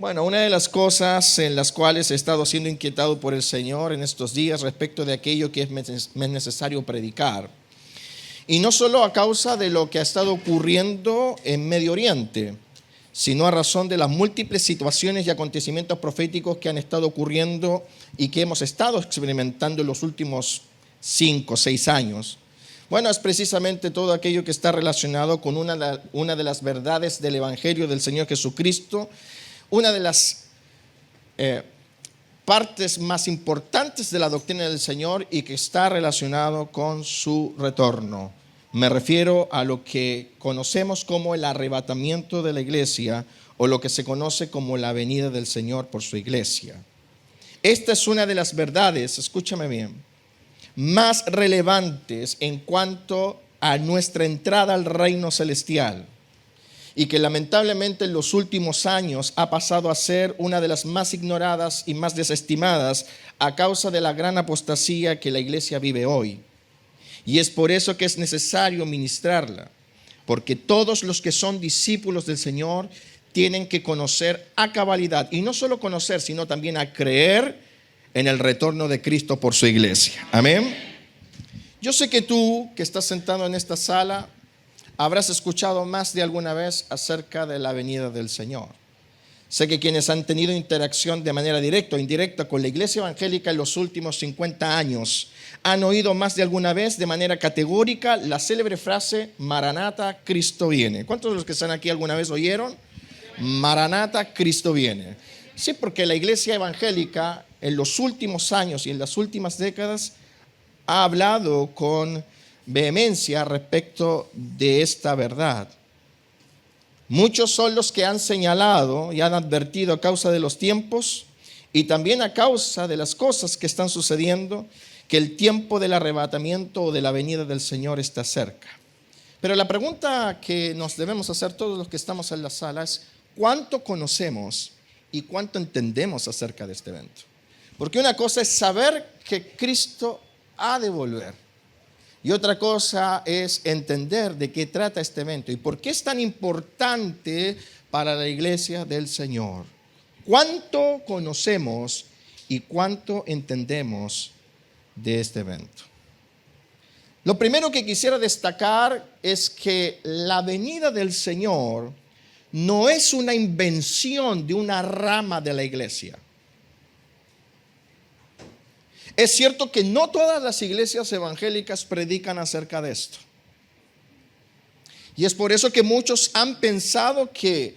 Bueno, una de las cosas en las cuales he estado siendo inquietado por el Señor en estos días respecto de aquello que es necesario predicar. Y no solo a causa de lo que ha estado ocurriendo en Medio Oriente, sino a razón de las múltiples situaciones y acontecimientos proféticos que han estado ocurriendo y que hemos estado experimentando en los últimos 5 o 6 años. Bueno, es precisamente todo aquello que está relacionado con una de las verdades del Evangelio del Señor Jesucristo, una de las partes más importantes de la doctrina del Señor y que está relacionado con su retorno. Me refiero a lo que conocemos como el arrebatamiento de la iglesia o lo que se conoce como la venida del Señor por su iglesia. Esta es una de las verdades, escúchame bien, más relevantes en cuanto a nuestra entrada al reino celestial y que lamentablemente en los últimos años ha pasado a ser una de las más ignoradas y más desestimadas a causa de la gran apostasía que la iglesia vive hoy. Y es por eso que es necesario ministrarla, porque todos los que son discípulos del Señor tienen que conocer a cabalidad, y no solo conocer, sino también a creer en el retorno de Cristo por su iglesia. Amén. Yo sé que tú, que estás sentado en esta sala, habrás escuchado más de alguna vez acerca de la venida del Señor. Sé que quienes han tenido interacción de manera directa o indirecta con la iglesia evangélica en los últimos 50 años han oído más de alguna vez de manera categórica la célebre frase Maranata, Cristo viene. ¿Cuántos de los que están aquí alguna vez oyeron? Maranata, Cristo viene. Sí, porque la iglesia evangélica en los últimos años y en las últimas décadas ha hablado con vehemencia respecto de esta verdad. Muchos son los que han señalado y han advertido a causa de los tiempos y también a causa de las cosas que están sucediendo que el tiempo del arrebatamiento o de la venida del Señor está cerca. Pero la pregunta que nos debemos hacer todos los que estamos en la sala es ¿cuánto conocemos y cuánto entendemos acerca de este evento? Porque una cosa es saber que Cristo ha de volver. Y otra cosa es entender de qué trata este evento y por qué es tan importante para la iglesia del Señor. ¿Cuánto conocemos y cuánto entendemos de este evento? Lo primero que quisiera destacar es que la venida del Señor no es una invención de una rama de la iglesia. Es cierto que no todas las iglesias evangélicas predican acerca de esto. Y es por eso que muchos han pensado que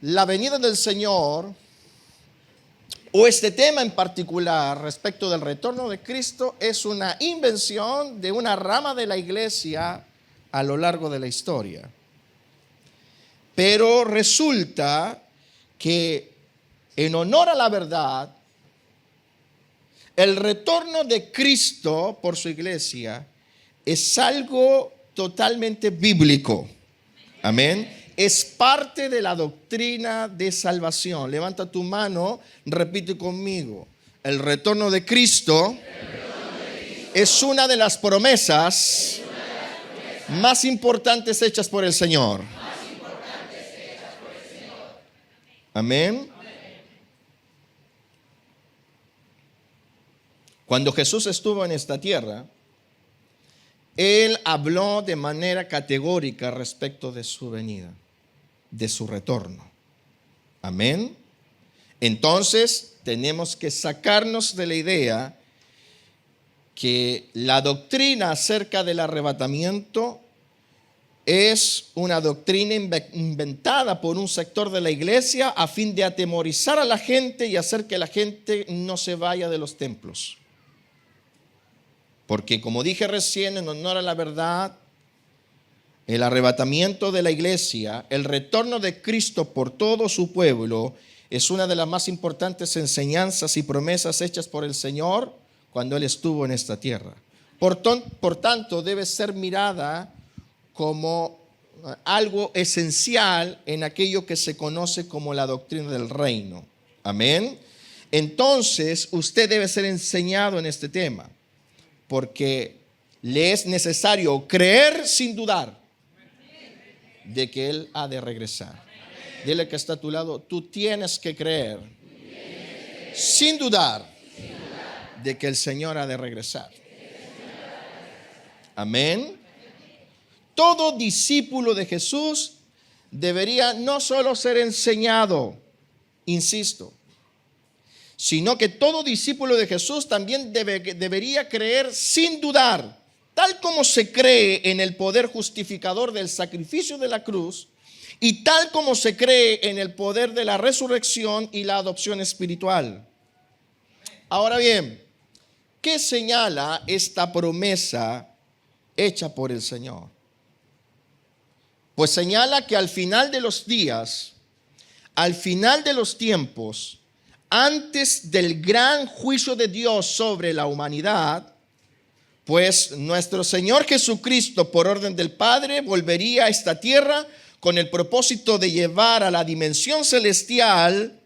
la venida del Señor, o este tema en particular respecto del retorno de Cristo, es una invención de una rama de la iglesia a lo largo de la historia. Pero resulta que en honor a la verdad, el retorno de Cristo por su iglesia es algo totalmente bíblico. Amén. Es parte de la doctrina de salvación. Levanta tu mano, repite conmigo. El retorno de Cristo es una de las promesas más importantes hechas por el Señor. Amén. Cuando Jesús estuvo en esta tierra, Él habló de manera categórica respecto de su venida, de su retorno. Amén. Entonces, tenemos que sacarnos de la idea que la doctrina acerca del arrebatamiento es una doctrina inventada por un sector de la iglesia a fin de atemorizar a la gente y hacer que la gente no se vaya de los templos. Porque como dije recién, en honor a la verdad, el arrebatamiento de la iglesia, el retorno de Cristo por todo su pueblo, es una de las más importantes enseñanzas y promesas hechas por el Señor cuando Él estuvo en esta tierra. Por tanto, debe ser mirada como algo esencial en aquello que se conoce como la doctrina del reino. Amén. Entonces, usted debe ser enseñado en este tema, porque le es necesario creer sin dudar de que Él ha de regresar. Dile que está a tu lado, tú tienes que creer, sin dudar, de que el Señor ha de regresar. Amén. Todo discípulo de Jesús debería no solo ser enseñado, insisto, sino que todo discípulo de Jesús también debería creer sin dudar, tal como se cree en el poder justificador del sacrificio de la cruz y tal como se cree en el poder de la resurrección y la adopción espiritual. Ahora bien, ¿qué señala esta promesa hecha por el Señor? Pues señala que al final de los días, al final de los tiempos, antes del gran juicio de Dios sobre la humanidad, pues nuestro Señor Jesucristo, por orden del Padre, volvería a esta tierra con el propósito de llevar a la dimensión celestial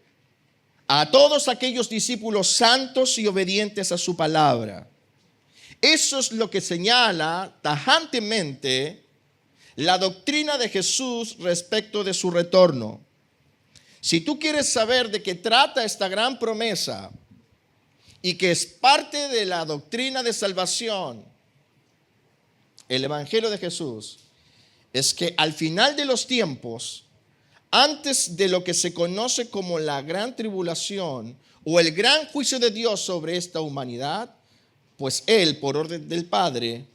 a todos aquellos discípulos santos y obedientes a su palabra. Eso es lo que señala tajantemente la doctrina de Jesús respecto de su retorno. Si tú quieres saber de qué trata esta gran promesa y que es parte de la doctrina de salvación, el Evangelio de Jesús, es que al final de los tiempos, antes de lo que se conoce como la gran tribulación o el gran juicio de Dios sobre esta humanidad, pues Él, por orden del Padre,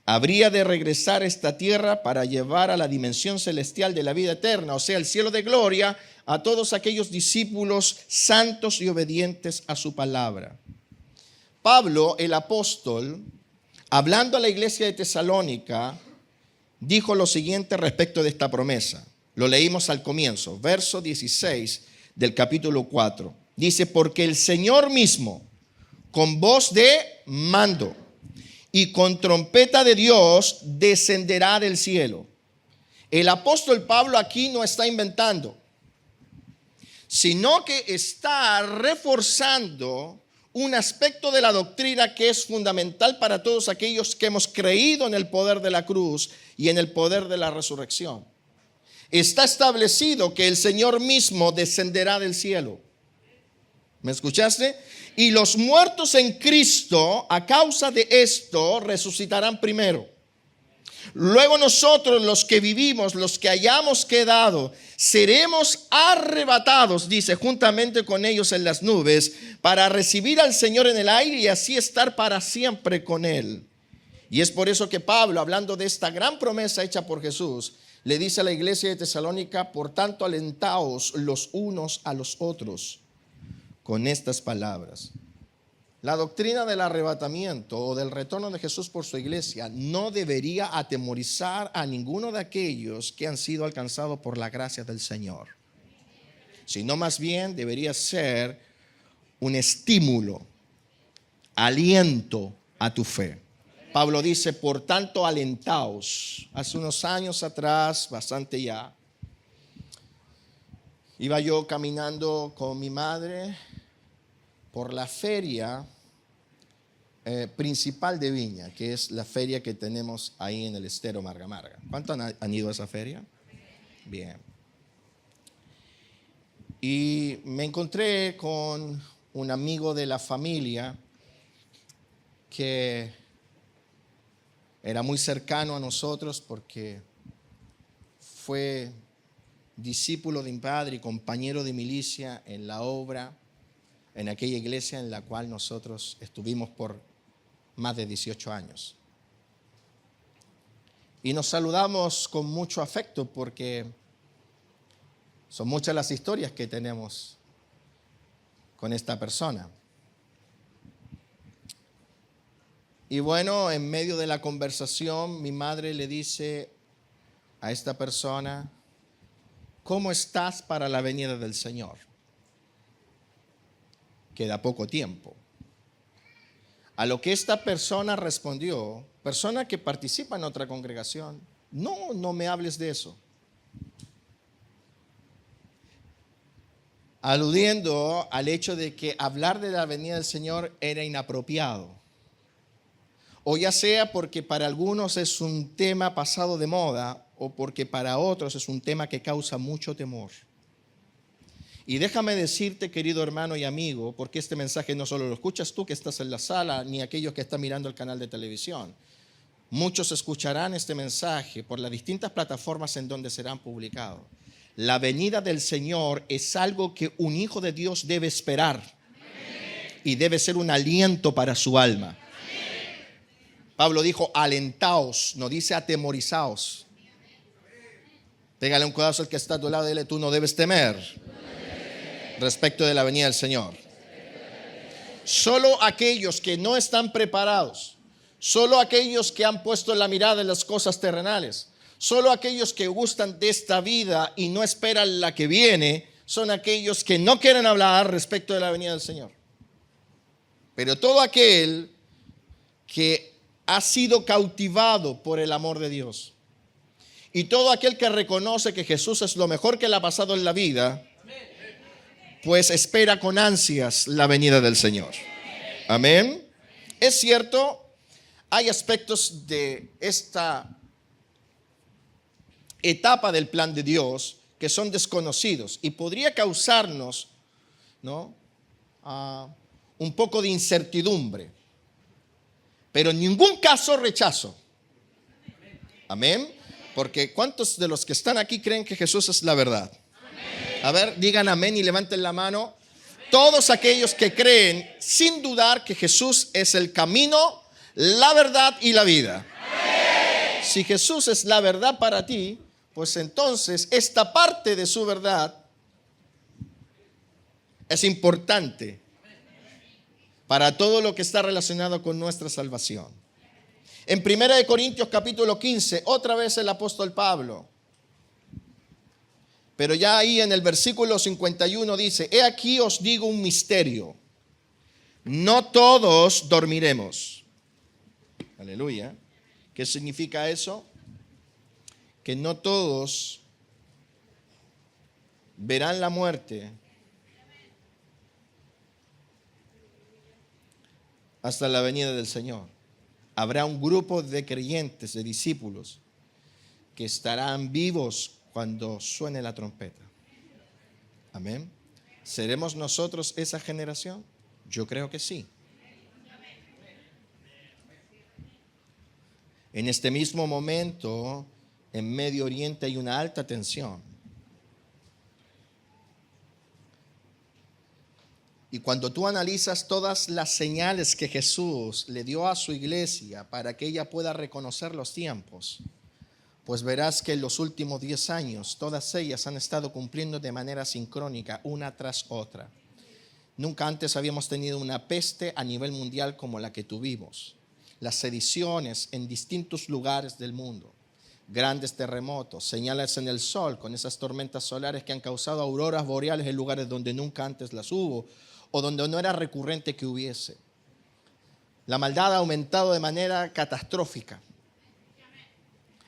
habría de regresar a esta tierra para llevar a la dimensión celestial de la vida eterna, o sea, el cielo de gloria, a todos aquellos discípulos santos y obedientes a su palabra. Pablo, el apóstol, hablando a la iglesia de Tesalónica, dijo lo siguiente respecto de esta promesa. Lo leímos al comienzo, verso 16 del capítulo 4. Dice, porque el Señor mismo, con voz de mando y con trompeta de Dios, descenderá del cielo. El apóstol Pablo aquí no está inventando, sino que está reforzando un aspecto de la doctrina que es fundamental para todos aquellos que hemos creído en el poder de la cruz y en el poder de la resurrección. Está establecido que el Señor mismo descenderá del cielo. ¿Me escuchaste? Y los muertos en Cristo, a causa de esto, resucitarán primero. Luego nosotros, los que vivimos, los que hayamos quedado, seremos arrebatados, dice, juntamente con ellos en las nubes, para recibir al Señor en el aire y así estar para siempre con Él. Y es por eso que Pablo, hablando de esta gran promesa hecha por Jesús, le dice a la iglesia de Tesalónica, por tanto, alentaos los unos a los otros con estas palabras. La doctrina del arrebatamiento o del retorno de Jesús por su iglesia no debería atemorizar a ninguno de aquellos que han sido alcanzados por la gracia del Señor, sino más bien debería ser un estímulo, aliento a tu fe. Pablo dice, por tanto, alentaos. Hace unos años atrás, bastante ya, iba yo caminando con mi madre por la feria principal de Viña, que es la feria que tenemos ahí en el estero Marga Marga. ¿Cuántos han ido a esa feria? Bien. Y me encontré con un amigo de la familia que era muy cercano a nosotros porque fue discípulo de mi padre y compañero de milicia en la obra, en aquella iglesia en la cual nosotros estuvimos por más de 18 años. Y nos saludamos con mucho afecto porque son muchas las historias que tenemos con esta persona. Y bueno, en medio de la conversación, mi madre le dice a esta persona, ¿cómo estás para la venida del Señor? Queda poco tiempo. A lo que esta persona respondió, persona que participa en otra congregación, no me hables de eso. Aludiendo al hecho de que hablar de la venida del Señor era inapropiado. O ya sea porque para algunos es un tema pasado de moda o porque para otros es un tema que causa mucho temor. Y déjame decirte, querido hermano y amigo, porque este mensaje no solo lo escuchas tú que estás en la sala, ni aquellos que están mirando el canal de televisión. Muchos escucharán este mensaje por las distintas plataformas en donde serán publicados. La venida del Señor es algo que un hijo de Dios debe esperar y debe ser un aliento para su alma. Pablo dijo, alentaos, no dice atemorizaos. Pégale un codazo al que está a tu lado y dile, tú no debes temer respecto de la venida del Señor. Solo aquellos que no están preparados, solo aquellos que han puesto la mirada en las cosas terrenales, solo aquellos que gustan de esta vida y no esperan la que viene, son aquellos que no quieren hablar respecto de la venida del Señor. Pero todo aquel que ha sido cautivado por el amor de Dios y todo aquel que reconoce que Jesús es lo mejor que le ha pasado en la vida, pues espera con ansias la venida del Señor. Amén. Es cierto, hay aspectos de esta etapa del plan de Dios que son desconocidos y podría causarnos, ¿no?, un poco de incertidumbre, pero en ningún caso rechazo. Amén. Porque ¿cuántos de los que están aquí creen que Jesús es la verdad? A ver, digan amén y levanten la mano. Todos aquellos que creen sin dudar que Jesús es el camino, la verdad y la vida. Si Jesús es la verdad para ti, pues entonces esta parte de su verdad es importante para todo lo que está relacionado con nuestra salvación. En 1 Corintios capítulo 15, otra vez el apóstol Pablo, pero ya ahí en el versículo 51 dice, he aquí os digo un misterio, no todos dormiremos. Aleluya. ¿Qué significa eso? Que no todos verán la muerte hasta la venida del Señor. Habrá un grupo de creyentes, de discípulos, que estarán vivos cuando suene la trompeta. Amén. ¿Seremos nosotros esa generación? Yo creo que sí. En este mismo momento, en Medio Oriente hay una alta tensión. Y cuando tú analizas todas las señales que Jesús le dio a su iglesia para que ella pueda reconocer los tiempos, pues verás que en los últimos 10 años todas ellas han estado cumpliendo de manera sincrónica, una tras otra. Nunca antes habíamos tenido una peste a nivel mundial como la que tuvimos. Las sediciones en distintos lugares del mundo, grandes terremotos, señales en el sol con esas tormentas solares que han causado auroras boreales en lugares donde nunca antes las hubo o donde no era recurrente que hubiese. La maldad ha aumentado de manera catastrófica.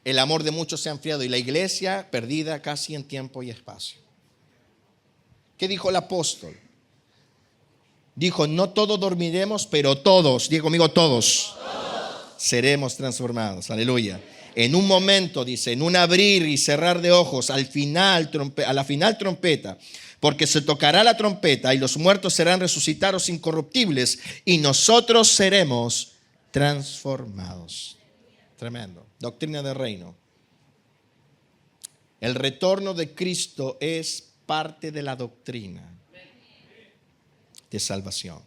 El amor de muchos se ha enfriado y la iglesia perdida casi en tiempo y espacio. ¿Qué dijo el apóstol? Dijo, no todos dormiremos, pero todos, diga conmigo todos, seremos transformados. Aleluya. En un momento, dice, en un abrir y cerrar de ojos, a la final trompeta, porque se tocará la trompeta y los muertos serán resucitados incorruptibles y nosotros seremos transformados. Tremendo. Doctrina del reino. El retorno de Cristo es parte de la doctrina de salvación.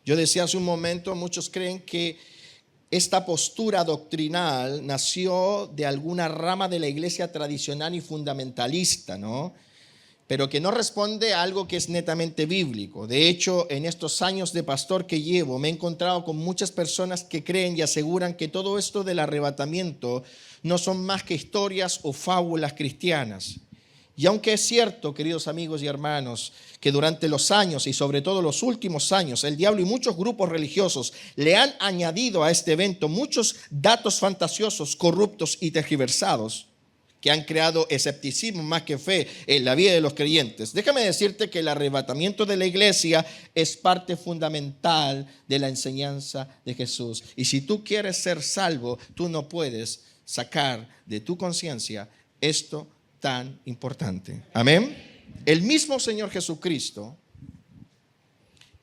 Yo decía hace un momento, muchos creen que esta postura doctrinal nació de alguna rama de la iglesia tradicional y fundamentalista, ¿no?, pero que no responde a algo que es netamente bíblico. De hecho, en estos años de pastor que llevo, me he encontrado con muchas personas que creen y aseguran que todo esto del arrebatamiento no son más que historias o fábulas cristianas. Y aunque es cierto, queridos amigos y hermanos, que durante los años y sobre todo los últimos años, el diablo y muchos grupos religiosos le han añadido a este evento muchos datos fantasiosos, corruptos y tergiversados, que han creado escepticismo más que fe en la vida de los creyentes. Déjame decirte que el arrebatamiento de la iglesia es parte fundamental de la enseñanza de Jesús. Y si tú quieres ser salvo, tú no puedes sacar de tu conciencia esto tan importante. Amén. El mismo Señor Jesucristo,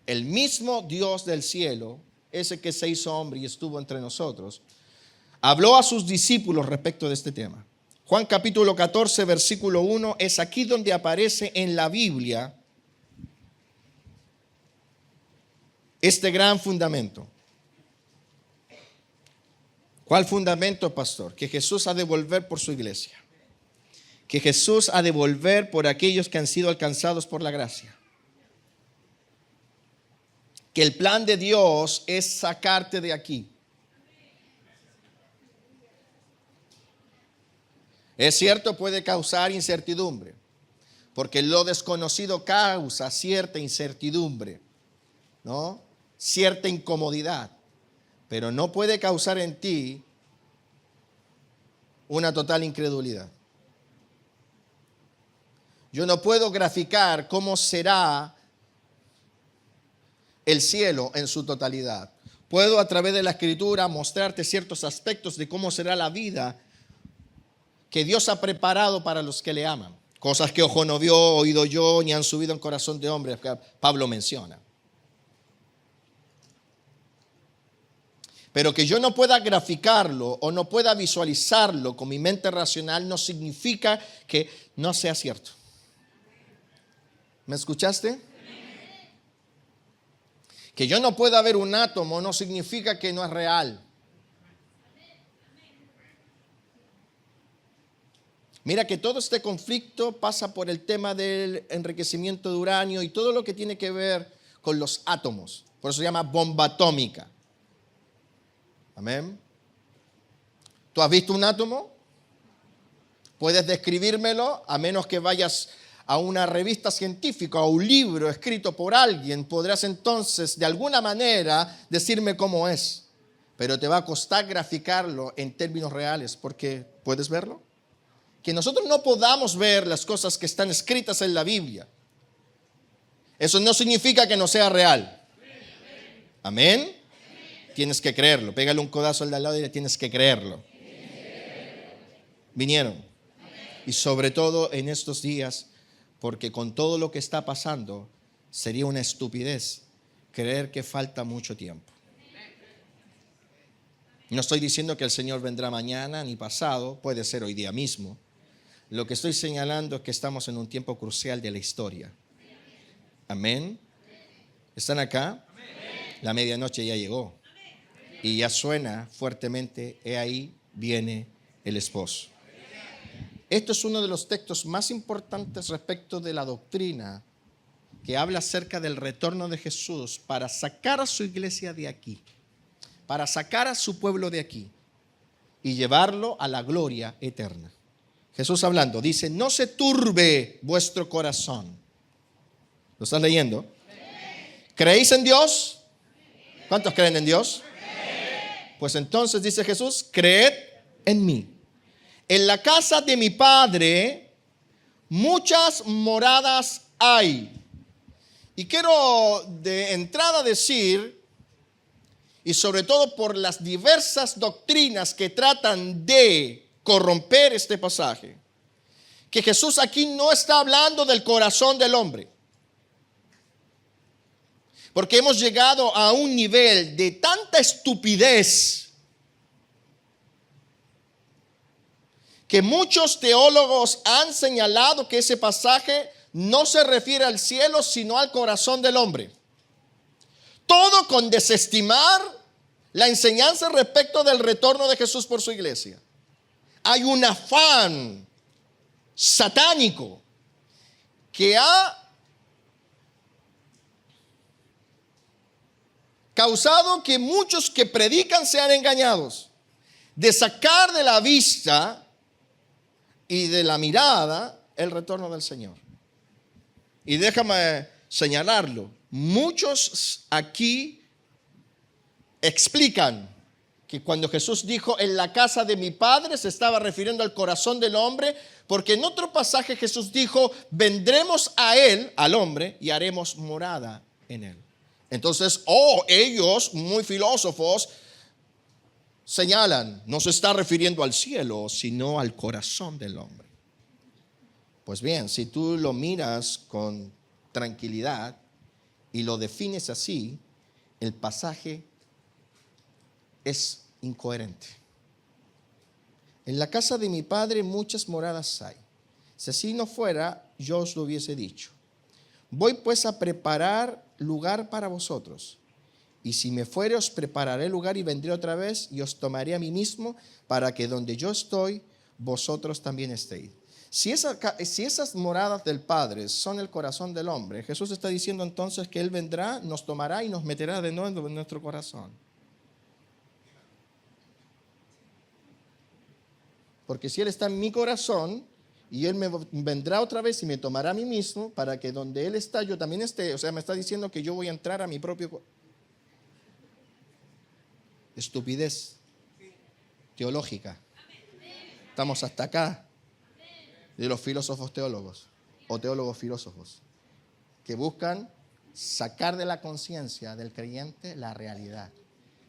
el mismo Dios del cielo, ese que se hizo hombre y estuvo entre nosotros, habló a sus discípulos respecto de este tema. Juan capítulo 14, versículo 1, es aquí donde aparece en la Biblia este gran fundamento. ¿Cuál fundamento, pastor? Que Jesús ha de volver por su iglesia. Que Jesús ha de volver por aquellos que han sido alcanzados por la gracia. Que el plan de Dios es sacarte de aquí. Es cierto, puede causar incertidumbre, porque lo desconocido causa cierta incertidumbre, ¿no? Cierta incomodidad, pero no puede causar en ti una total incredulidad. Yo no puedo graficar cómo será el cielo en su totalidad. Puedo a través de la Escritura mostrarte ciertos aspectos de cómo será la vida que Dios ha preparado para los que le aman. Cosas que ojo no vio, oído yo, ni han subido en corazón de hombre, que Pablo menciona. Pero que yo no pueda graficarlo o no pueda visualizarlo con mi mente racional no significa que no sea cierto. ¿Me escuchaste? Que yo no pueda ver un átomo no significa que no es real. Mira que todo este conflicto pasa por el tema del enriquecimiento de uranio y todo lo que tiene que ver con los átomos. Por eso se llama bomba atómica. Amén. ¿Tú has visto un átomo? ¿Puedes describírmelo? A menos que vayas a una revista científica o un libro escrito por alguien, podrás entonces de alguna manera decirme cómo es. Pero te va a costar graficarlo en términos reales, porque ¿puedes verlo? Que nosotros no podamos ver las cosas que están escritas en la Biblia, eso no significa que no sea real. Amén. Tienes que creerlo. Pégale un codazo al de al lado y le tienes que creerlo. Vinieron. Y sobre todo en estos días, porque con todo lo que está pasando, sería una estupidez creer que falta mucho tiempo. No estoy diciendo que el Señor vendrá mañana ni pasado, puede ser hoy día mismo. Lo que estoy señalando es que estamos en un tiempo crucial de la historia. Amén. ¿Están acá? La medianoche ya llegó. Y ya suena fuertemente, he ahí viene el esposo. Esto es uno de los textos más importantes respecto de la doctrina que habla acerca del retorno de Jesús para sacar a su iglesia de aquí, para sacar a su pueblo de aquí y llevarlo a la gloria eterna. Jesús hablando, dice, no se turbe vuestro corazón. ¿Lo estás leyendo? ¿Creéis en Dios? ¿Cuántos creen en Dios? Pues entonces dice Jesús, creed en mí. En la casa de mi Padre muchas moradas hay. Y quiero de entrada decir, y sobre todo por las diversas doctrinas que tratan de corromper este pasaje, que Jesús aquí no está hablando del corazón del hombre. Porque hemos llegado a un nivel de tanta estupidez que muchos teólogos han señalado que ese pasaje no se refiere al cielo, sino al corazón del hombre. Todo con desestimar la enseñanza respecto del retorno de Jesús por su iglesia. Hay un afán satánico que ha causado que muchos que predican sean engañados, de sacar de la vista y de la mirada el retorno del Señor. Y déjame señalarlo, muchos aquí explican que cuando Jesús dijo en la casa de mi Padre se estaba refiriendo al corazón del hombre, porque en otro pasaje Jesús dijo, vendremos a él, al hombre, y haremos morada en él. Entonces, ellos, muy filósofos, señalan, no se está refiriendo al cielo, sino al corazón del hombre. Pues bien, si tú lo miras con tranquilidad y lo defines así, el pasaje es incoherente. En la casa de mi Padre muchas moradas hay. Si así no fuera, yo os lo hubiese dicho. Voy pues a preparar lugar para vosotros. Y si me fuere, os prepararé lugar y vendré otra vez y os tomaré a mí mismo, para que donde yo estoy, vosotros también estéis. Si esas moradas del Padre son el corazón del hombre, Jesús está diciendo entonces que Él vendrá, nos tomará y nos meterá de nuevo en nuestro corazón. Porque si Él está en mi corazón y Él me vendrá otra vez y me tomará a mí mismo, para que donde Él está yo también esté. O sea, me está diciendo que yo voy a entrar a mi propio corazón. Estupidez teológica. Estamos hasta acá de los filósofos teólogos o teólogos filósofos que buscan sacar de la conciencia del creyente la realidad.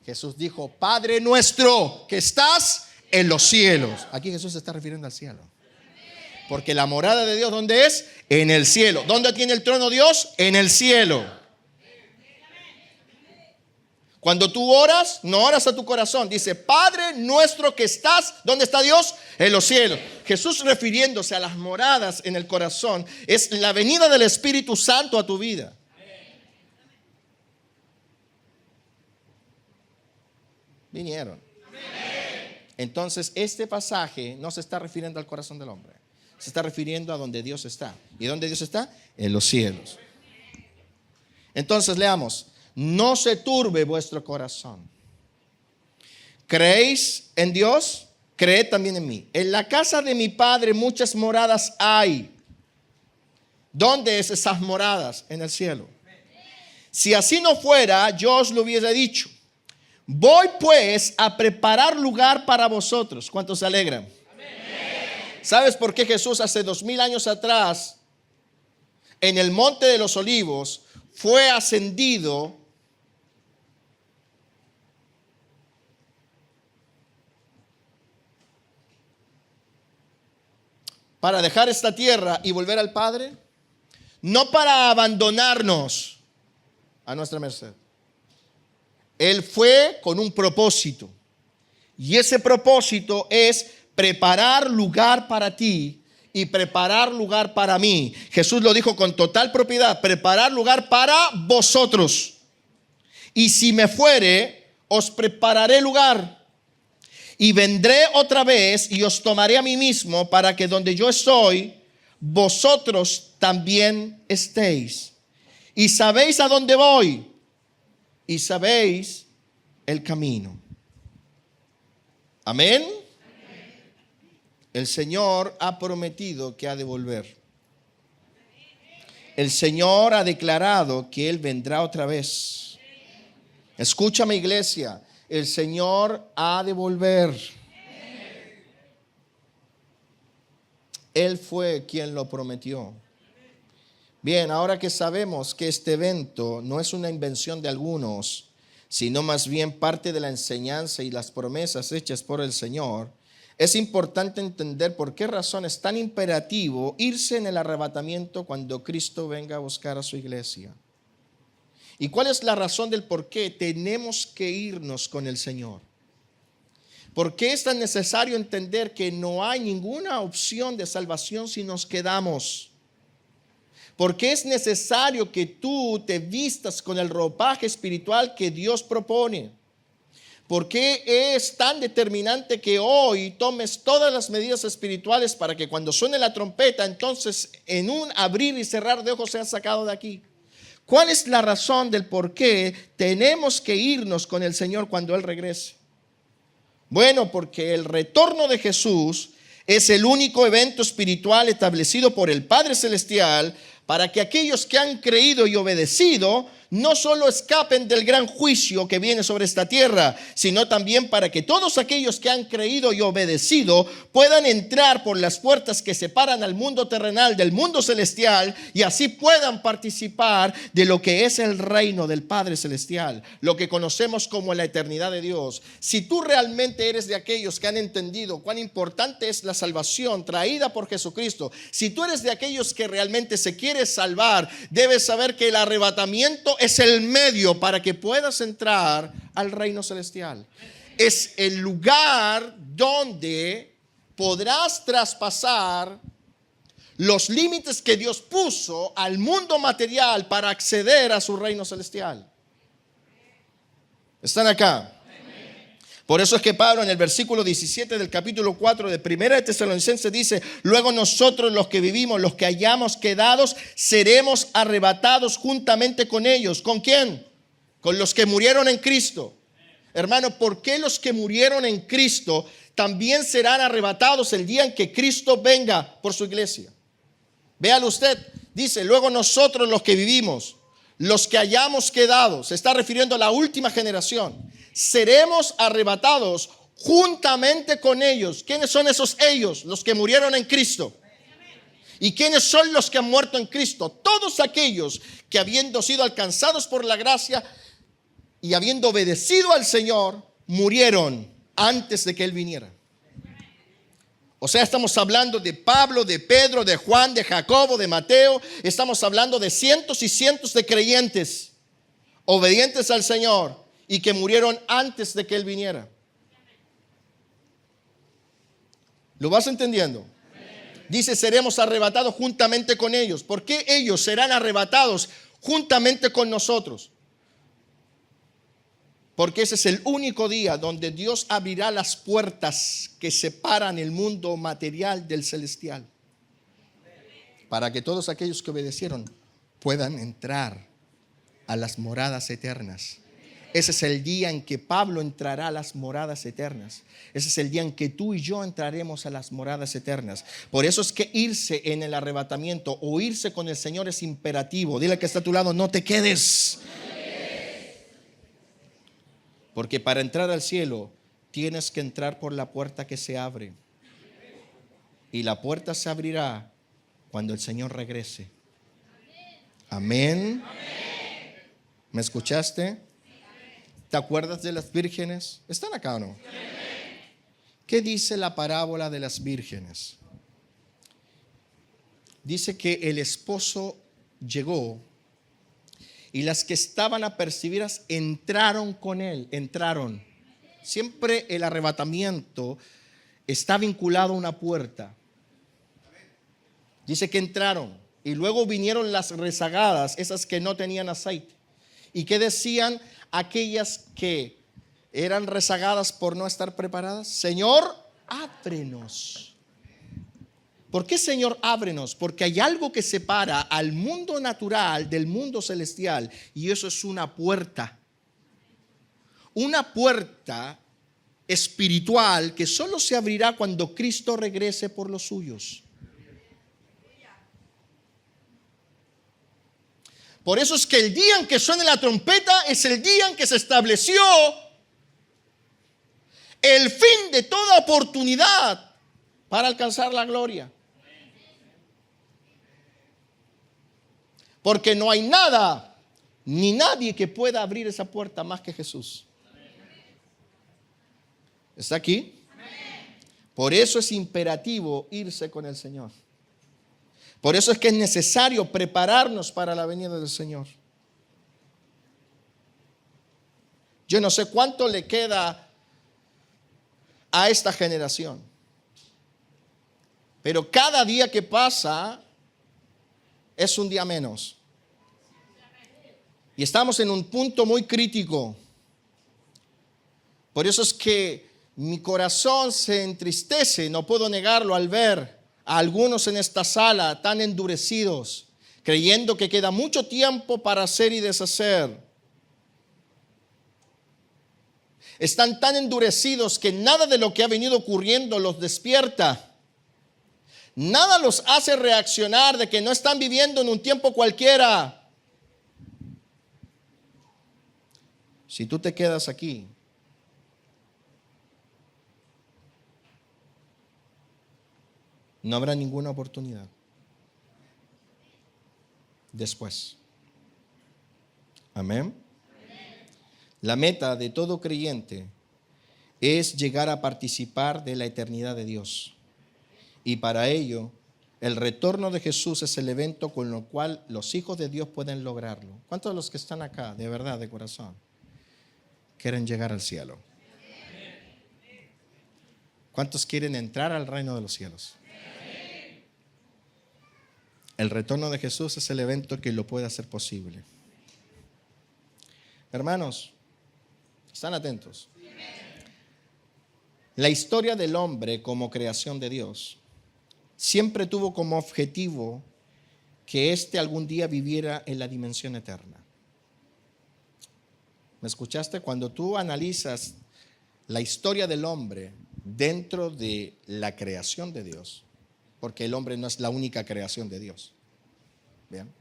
Jesús dijo: Padre nuestro que estás en los cielos. Aquí Jesús se está refiriendo al cielo. Porque la morada de Dios, ¿dónde es? En el cielo. ¿Dónde tiene el trono Dios? En el cielo. Cuando tú oras, no oras a tu corazón. Dice: Padre nuestro que estás, ¿dónde está Dios? En los cielos. Jesús, refiriéndose a las moradas en el corazón, es la venida del Espíritu Santo a tu vida. Vinieron. Entonces, este pasaje no se está refiriendo al corazón del hombre. Se está refiriendo a donde Dios está. ¿Y dónde Dios está? En los cielos. Entonces, leamos. No se turbe vuestro corazón. ¿Creéis en Dios? Creed también en mí. En la casa de mi Padre muchas moradas hay. ¿Dónde es esas moradas? En el cielo. Si así no fuera, yo os lo hubiera dicho. Voy pues a preparar lugar para vosotros. ¿Cuántos se alegran? Amén. ¿Sabes por qué Jesús hace 2000 años atrás, en el Monte de los Olivos, fue ascendido para dejar esta tierra y volver al Padre? No para abandonarnos a nuestra merced. Él fue con un propósito. Y ese propósito es preparar lugar para ti y preparar lugar para mí. Jesús lo dijo con total propiedad: preparar lugar para vosotros. Y si me fuere, os prepararé lugar. Y vendré otra vez y os tomaré a mí mismo, para que donde yo estoy, vosotros también estéis. Y sabéis a dónde voy. Y sabéis el camino. Amén. El Señor ha prometido que ha de volver. El Señor ha declarado que Él vendrá otra vez. Escúchame, iglesia. El Señor ha de volver. Él fue quien lo prometió. Bien, ahora que sabemos que este evento no es una invención de algunos, sino más bien parte de la enseñanza y las promesas hechas por el Señor, es importante entender por qué razón es tan imperativo irse en el arrebatamiento cuando Cristo venga a buscar a su iglesia. ¿Y cuál es la razón del por qué tenemos que irnos con el Señor? ¿Por qué es tan necesario entender que no hay ninguna opción de salvación si nos quedamos? ¿Por qué es necesario que tú te vistas con el ropaje espiritual que Dios propone? ¿Por qué es tan determinante que hoy tomes todas las medidas espirituales para que cuando suene la trompeta, entonces en un abrir y cerrar de ojos seas sacado de aquí? ¿Cuál es la razón del por qué tenemos que irnos con el Señor cuando Él regrese? Bueno, porque el retorno de Jesús es el único evento espiritual establecido por el Padre Celestial para que aquellos que han creído y obedecido no solo escapen del gran juicio que viene sobre esta tierra, sino también para que todos aquellos que han creído y obedecido puedan entrar por las puertas que separan al mundo terrenal del mundo celestial y así puedan participar de lo que es el reino del Padre Celestial, lo que conocemos como la eternidad de Dios. Si tú realmente eres de aquellos que han entendido cuán importante es la salvación traída por Jesucristo, si tú eres de aquellos que realmente se quiere salvar, debes saber que el arrebatamiento es el medio para que puedas entrar al reino celestial. Es el lugar donde podrás traspasar los límites que Dios puso al mundo material para acceder a su reino celestial. ¿Están acá? Por eso es que Pablo en el versículo 17 del capítulo 4 de Primera de Tesalonicenses dice: luego nosotros los que vivimos, los que hayamos quedado, seremos arrebatados juntamente con ellos. ¿Con quién? Con los que murieron en Cristo. Hermano, ¿por qué los que murieron en Cristo también serán arrebatados el día en que Cristo venga por su iglesia? Véalo usted, dice: luego nosotros los que vivimos, los que hayamos quedado, se está refiriendo a la última generación, seremos arrebatados juntamente con ellos. ¿Quiénes son esos ellos? Los que murieron en Cristo. ¿Y quiénes son los que han muerto en Cristo? Todos aquellos que, habiendo sido alcanzados por la gracia y habiendo obedecido al Señor, murieron antes de que Él viniera. O sea, estamos hablando de Pablo, de Pedro, de Juan, de Jacobo, de Mateo. Estamos hablando de cientos y cientos de creyentes obedientes al Señor y que murieron antes de que Él viniera. ¿Lo vas entendiendo? Dice: seremos arrebatados juntamente con ellos. ¿Por qué ellos serán arrebatados juntamente con nosotros? Porque ese es el único día donde Dios abrirá las puertas que separan el mundo material del celestial, para que todos aquellos que obedecieron puedan entrar a las moradas eternas. Ese es el día en que Pablo entrará a las moradas eternas. Ese es el día en que tú y yo entraremos a las moradas eternas. Por eso es que irse en el arrebatamiento o irse con el Señor es imperativo. Dile al que está a tu lado: no te quedes. Porque para entrar al cielo tienes que entrar por la puerta que se abre. Y la puerta se abrirá cuando el Señor regrese. Amén. ¿Me escuchaste? ¿Te acuerdas de las vírgenes? ¿Están acá o no? ¿Qué dice la parábola de las vírgenes? Dice que el esposo llegó y las que estaban apercibidas entraron con él. Entraron. Siempre el arrebatamiento está vinculado a una puerta. Dice que entraron y luego vinieron las rezagadas, esas que no tenían aceite. ¿Y qué decían aquellas que eran rezagadas por no estar preparadas? Señor, ábrenos. ¿Por qué, Señor, ábrenos? Porque hay algo que separa al mundo natural del mundo celestial, y eso es una puerta. Una puerta espiritual que solo se abrirá cuando Cristo regrese por los suyos. Por eso es que el día en que suene la trompeta es el día en que se estableció el fin de toda oportunidad para alcanzar la gloria. Porque no hay nada ni nadie que pueda abrir esa puerta más que Jesús. ¿Está aquí? Por eso es imperativo irse con el Señor. Por eso es que es necesario prepararnos para la venida del Señor. Yo no sé cuánto le queda a esta generación, pero cada día que pasa es un día menos. Y estamos en un punto muy crítico. Por eso es que mi corazón se entristece, no puedo negarlo, al ver a algunos en esta sala tan endurecidos, creyendo que queda mucho tiempo para hacer y deshacer. Están tan endurecidos que nada de lo que ha venido ocurriendo los despierta. Nada los hace reaccionar de que no están viviendo en un tiempo cualquiera. Si tú te quedas aquí, no habrá ninguna oportunidad después. Amén. La meta de todo creyente es llegar a participar de la eternidad de Dios. Y para ello, el retorno de Jesús es el evento con lo cual los hijos de Dios pueden lograrlo. ¿Cuántos de los que están acá, de verdad, de corazón, quieren llegar al cielo? ¿Cuántos quieren entrar al reino de los cielos? El retorno de Jesús es el evento que lo puede hacer posible. Hermanos, ¿están atentos? La historia del hombre como creación de Dios siempre tuvo como objetivo que éste algún día viviera en la dimensión eterna. ¿Me escuchaste? Cuando tú analizas la historia del hombre dentro de la creación de Dios, porque el hombre no es la única creación de Dios, ¿bien?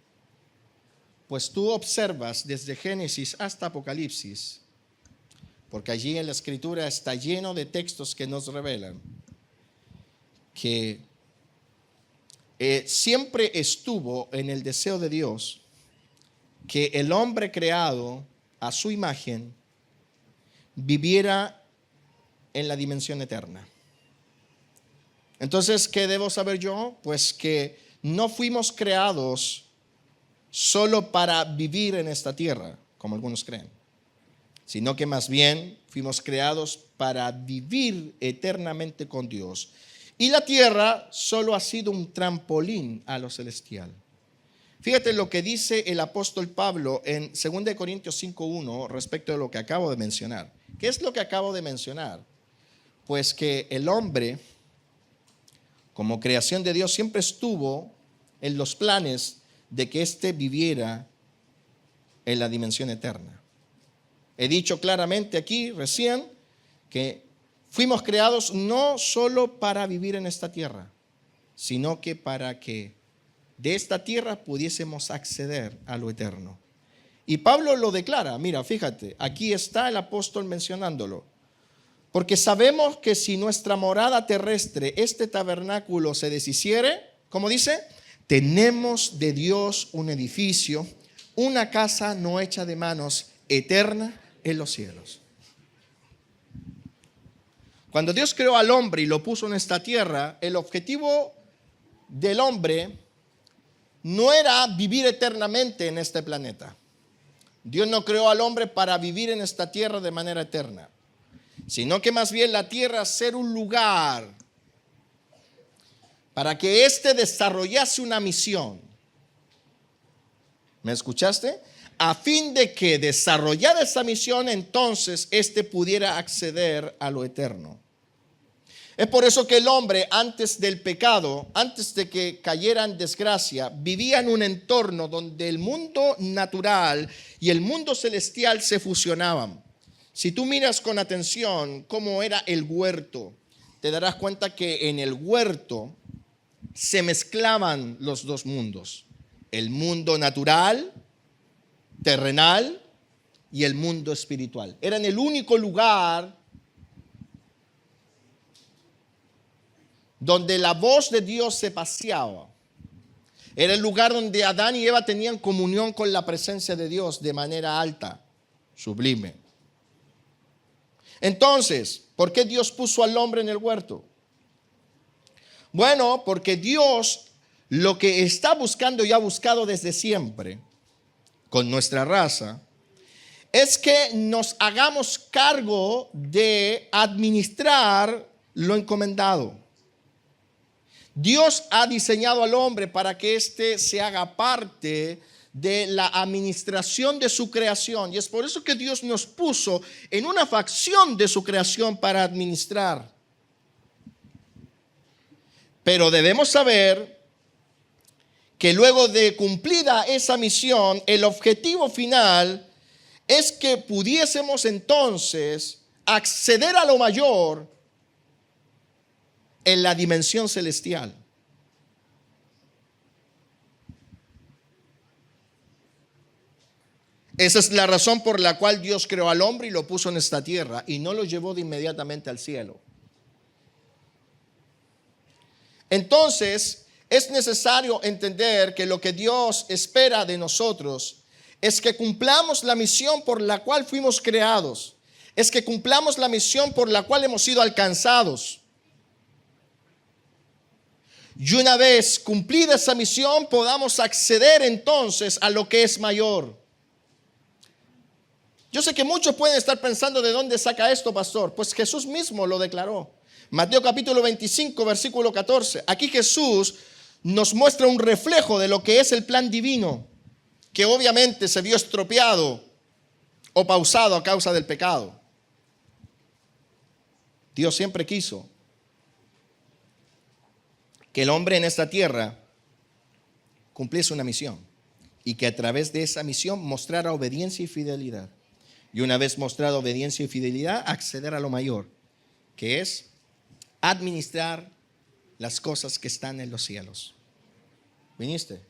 Pues tú observas desde Génesis hasta Apocalipsis, porque allí en la Escritura está lleno de textos que nos revelan que siempre estuvo en el deseo de Dios que el hombre creado a su imagen viviera en la dimensión eterna. Entonces, ¿qué debo saber yo? Pues que no fuimos creados solo para vivir en esta tierra, como algunos creen, sino que más bien fuimos creados para vivir eternamente con Dios. Y la tierra solo ha sido un trampolín a lo celestial. Fíjate lo que dice el apóstol Pablo en 2 Corintios 5:1 respecto de lo que acabo de mencionar. ¿Qué es lo que acabo de mencionar? Pues que el hombre, como creación de Dios, siempre estuvo en los planes de que éste viviera en la dimensión eterna. He dicho claramente aquí recién que fuimos creados no solo para vivir en esta tierra, sino que para que de esta tierra pudiésemos acceder a lo eterno. Y Pablo lo declara, mira, fíjate, aquí está el apóstol mencionándolo. Porque sabemos que si nuestra morada terrestre, este tabernáculo, se deshiciere, ¿cómo dice? Tenemos de Dios un edificio, una casa no hecha de manos, eterna en los cielos. Cuando Dios creó al hombre y lo puso en esta tierra, el objetivo del hombre no era vivir eternamente en este planeta. Dios no creó al hombre para vivir en esta tierra de manera eterna, sino que más bien la tierra ser un lugar para que éste desarrollase una misión. ¿Me escuchaste? A fin de que desarrollara esa misión, entonces éste pudiera acceder a lo eterno. Es por eso que el hombre, antes del pecado, antes de que cayera en desgracia, vivía en un entorno donde el mundo natural y el mundo celestial se fusionaban. Si tú miras con atención cómo era el huerto, te darás cuenta que en el huerto se mezclaban los dos mundos. El mundo natural, terrenal, y el mundo espiritual. Eran el único lugar donde la voz de Dios se paseaba. Era el lugar donde Adán y Eva tenían comunión con la presencia de Dios de manera alta, sublime. Entonces, ¿por qué Dios puso al hombre en el huerto? Bueno, porque Dios lo que está buscando y ha buscado desde siempre con nuestra raza es que nos hagamos cargo de administrar lo encomendado. Dios ha diseñado al hombre para que éste se haga parte de la administración de su creación. Y es por eso que Dios nos puso en una facción de su creación para administrar. Pero debemos saber que luego de cumplida esa misión, el objetivo final es que pudiésemos entonces acceder a lo mayor en la dimensión celestial. Esa es la razón por la cual Dios creó al hombre y lo puso en esta tierra y no lo llevó de inmediatamente al cielo. Entonces, es necesario entender que lo que Dios espera de nosotros es que cumplamos la misión por la cual fuimos creados. Es que cumplamos la misión por la cual hemos sido alcanzados. Y una vez cumplida esa misión, podamos acceder entonces a lo que es mayor. Yo sé que muchos pueden estar pensando, ¿de dónde saca esto, pastor? Pues Jesús mismo lo declaró. Mateo capítulo 25, versículo 14. Aquí Jesús nos muestra un reflejo de lo que es el plan divino, que obviamente se vio estropeado o pausado a causa del pecado. Dios siempre quiso que el hombre en esta tierra cumpliese una misión y que a través de esa misión mostrara obediencia y fidelidad. Y una vez mostrada obediencia y fidelidad, acceder a lo mayor, que es administrar las cosas que están en los cielos. ¿Viniste?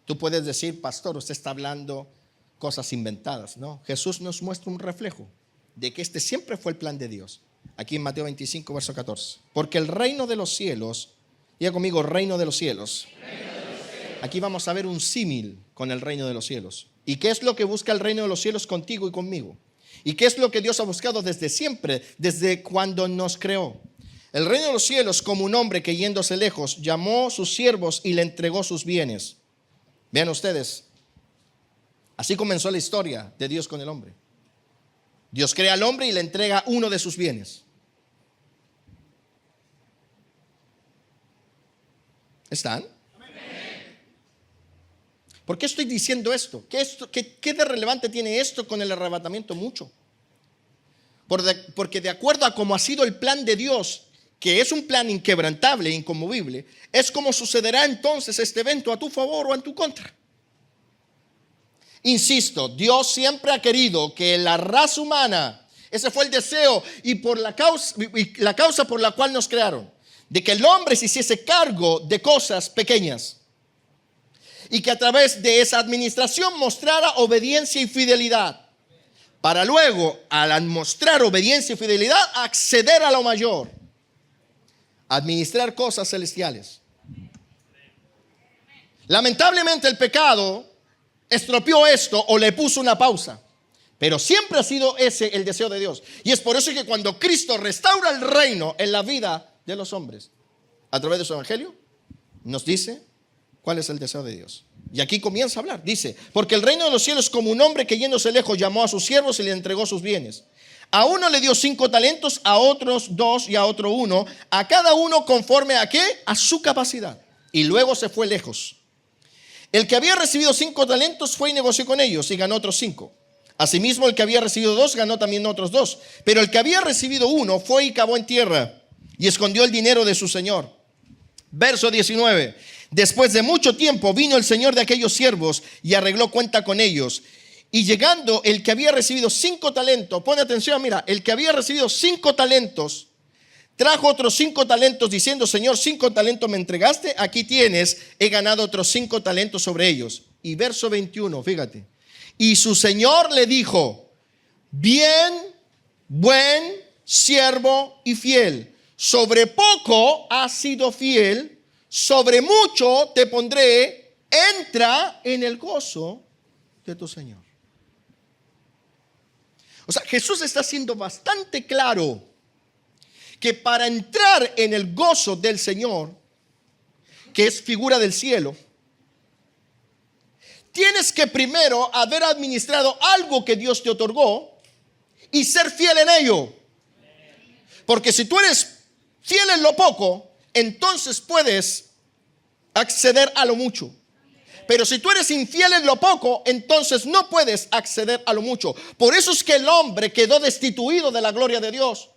Tú puedes decir, pastor, usted está hablando cosas inventadas. No, Jesús nos muestra un reflejo de que este siempre fue el plan de Dios. Aquí en Mateo 25, verso 14. Porque el reino de los cielos, diga conmigo, reino de los cielos. Aquí vamos a ver un símil con el reino de los cielos. ¿Y qué es lo que busca el reino de los cielos contigo y conmigo? ¿Y qué es lo que Dios ha buscado desde siempre, desde cuando nos creó? El reino de los cielos, como un hombre que yéndose lejos, llamó a sus siervos y le entregó sus bienes. Vean ustedes, así comenzó la historia de Dios con el hombre. Dios crea al hombre y le entrega uno de sus bienes. ¿Están? ¿Por qué estoy diciendo esto? ¿Qué de relevante tiene esto con el arrebatamiento? Mucho. Porque de acuerdo a cómo ha sido el plan de Dios, que es un plan inquebrantable e inconmovible, es como sucederá entonces este evento a tu favor o en tu contra. Insisto, Dios siempre ha querido que la raza humana, ese fue el deseo y la causa por la cual nos crearon, de que el hombre se hiciese cargo de cosas pequeñas y que a través de esa administración mostrara obediencia y fidelidad, para luego, al mostrar obediencia y fidelidad, acceder a lo mayor, administrar cosas celestiales. Lamentablemente el pecado estropeó esto o le puso una pausa, pero siempre ha sido ese el deseo de Dios. Y es por eso que cuando Cristo restaura el reino en la vida de los hombres, a través de su evangelio, nos dice cuál es el deseo de Dios. Y aquí comienza a hablar, dice, porque el reino de los cielos, como un hombre que yéndose lejos llamó a sus siervos y le entregó sus bienes. A uno le dio 5 talentos, a otros 2 y a otro 1, a cada uno conforme a ¿qué? A su capacidad. Y luego se fue lejos. El que había recibido 5 talentos fue y negoció con ellos y ganó otros 5. Asimismo, el que había recibido 2 ganó también otros 2. Pero el que había recibido 1 fue y cavó en tierra y escondió el dinero de su señor. Verso 19. Después de mucho tiempo vino el señor de aquellos siervos y arregló cuenta con ellos. Y llegando el que había recibido 5 talentos, pone atención, mira, el que había recibido 5 talentos, trajo otros 5 talentos diciendo, Señor, 5 talentos me entregaste, aquí tienes, he ganado otros 5 talentos sobre ellos. Y verso 21, fíjate. Y su señor le dijo, bien, buen siervo y fiel, sobre poco has sido fiel, sobre mucho te pondré, entra en el gozo de tu Señor. O sea, Jesús está siendo bastante claro que para entrar en el gozo del Señor, que es figura del cielo, tienes que primero haber administrado algo que Dios te otorgó y ser fiel en ello. Porque si tú eres fiel en lo poco, entonces puedes acceder a lo mucho. Pero si tú eres infiel en lo poco, entonces no puedes acceder a lo mucho. Por eso es que el hombre quedó destituido de la gloria de Dios.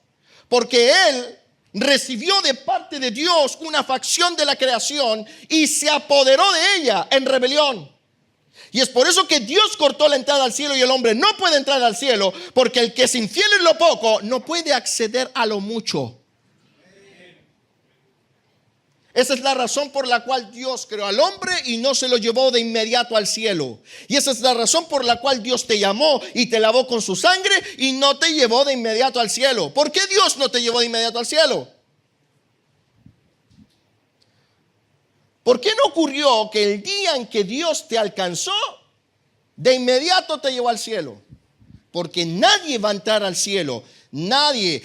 Porque él recibió de parte de Dios una facción de la creación y se apoderó de ella en rebelión. Y es por eso que Dios cortó la entrada al cielo y el hombre no puede entrar al cielo, porque el que es infiel en lo poco no puede acceder a lo mucho. Esa es la razón por la cual Dios creó al hombre y no se lo llevó de inmediato al cielo. Y esa es la razón por la cual Dios te llamó y te lavó con su sangre y no te llevó de inmediato al cielo. ¿Por qué Dios no te llevó de inmediato al cielo? ¿Por qué no ocurrió que el día en que Dios te alcanzó, de inmediato te llevó al cielo? Porque nadie va a entrar al cielo. Nadie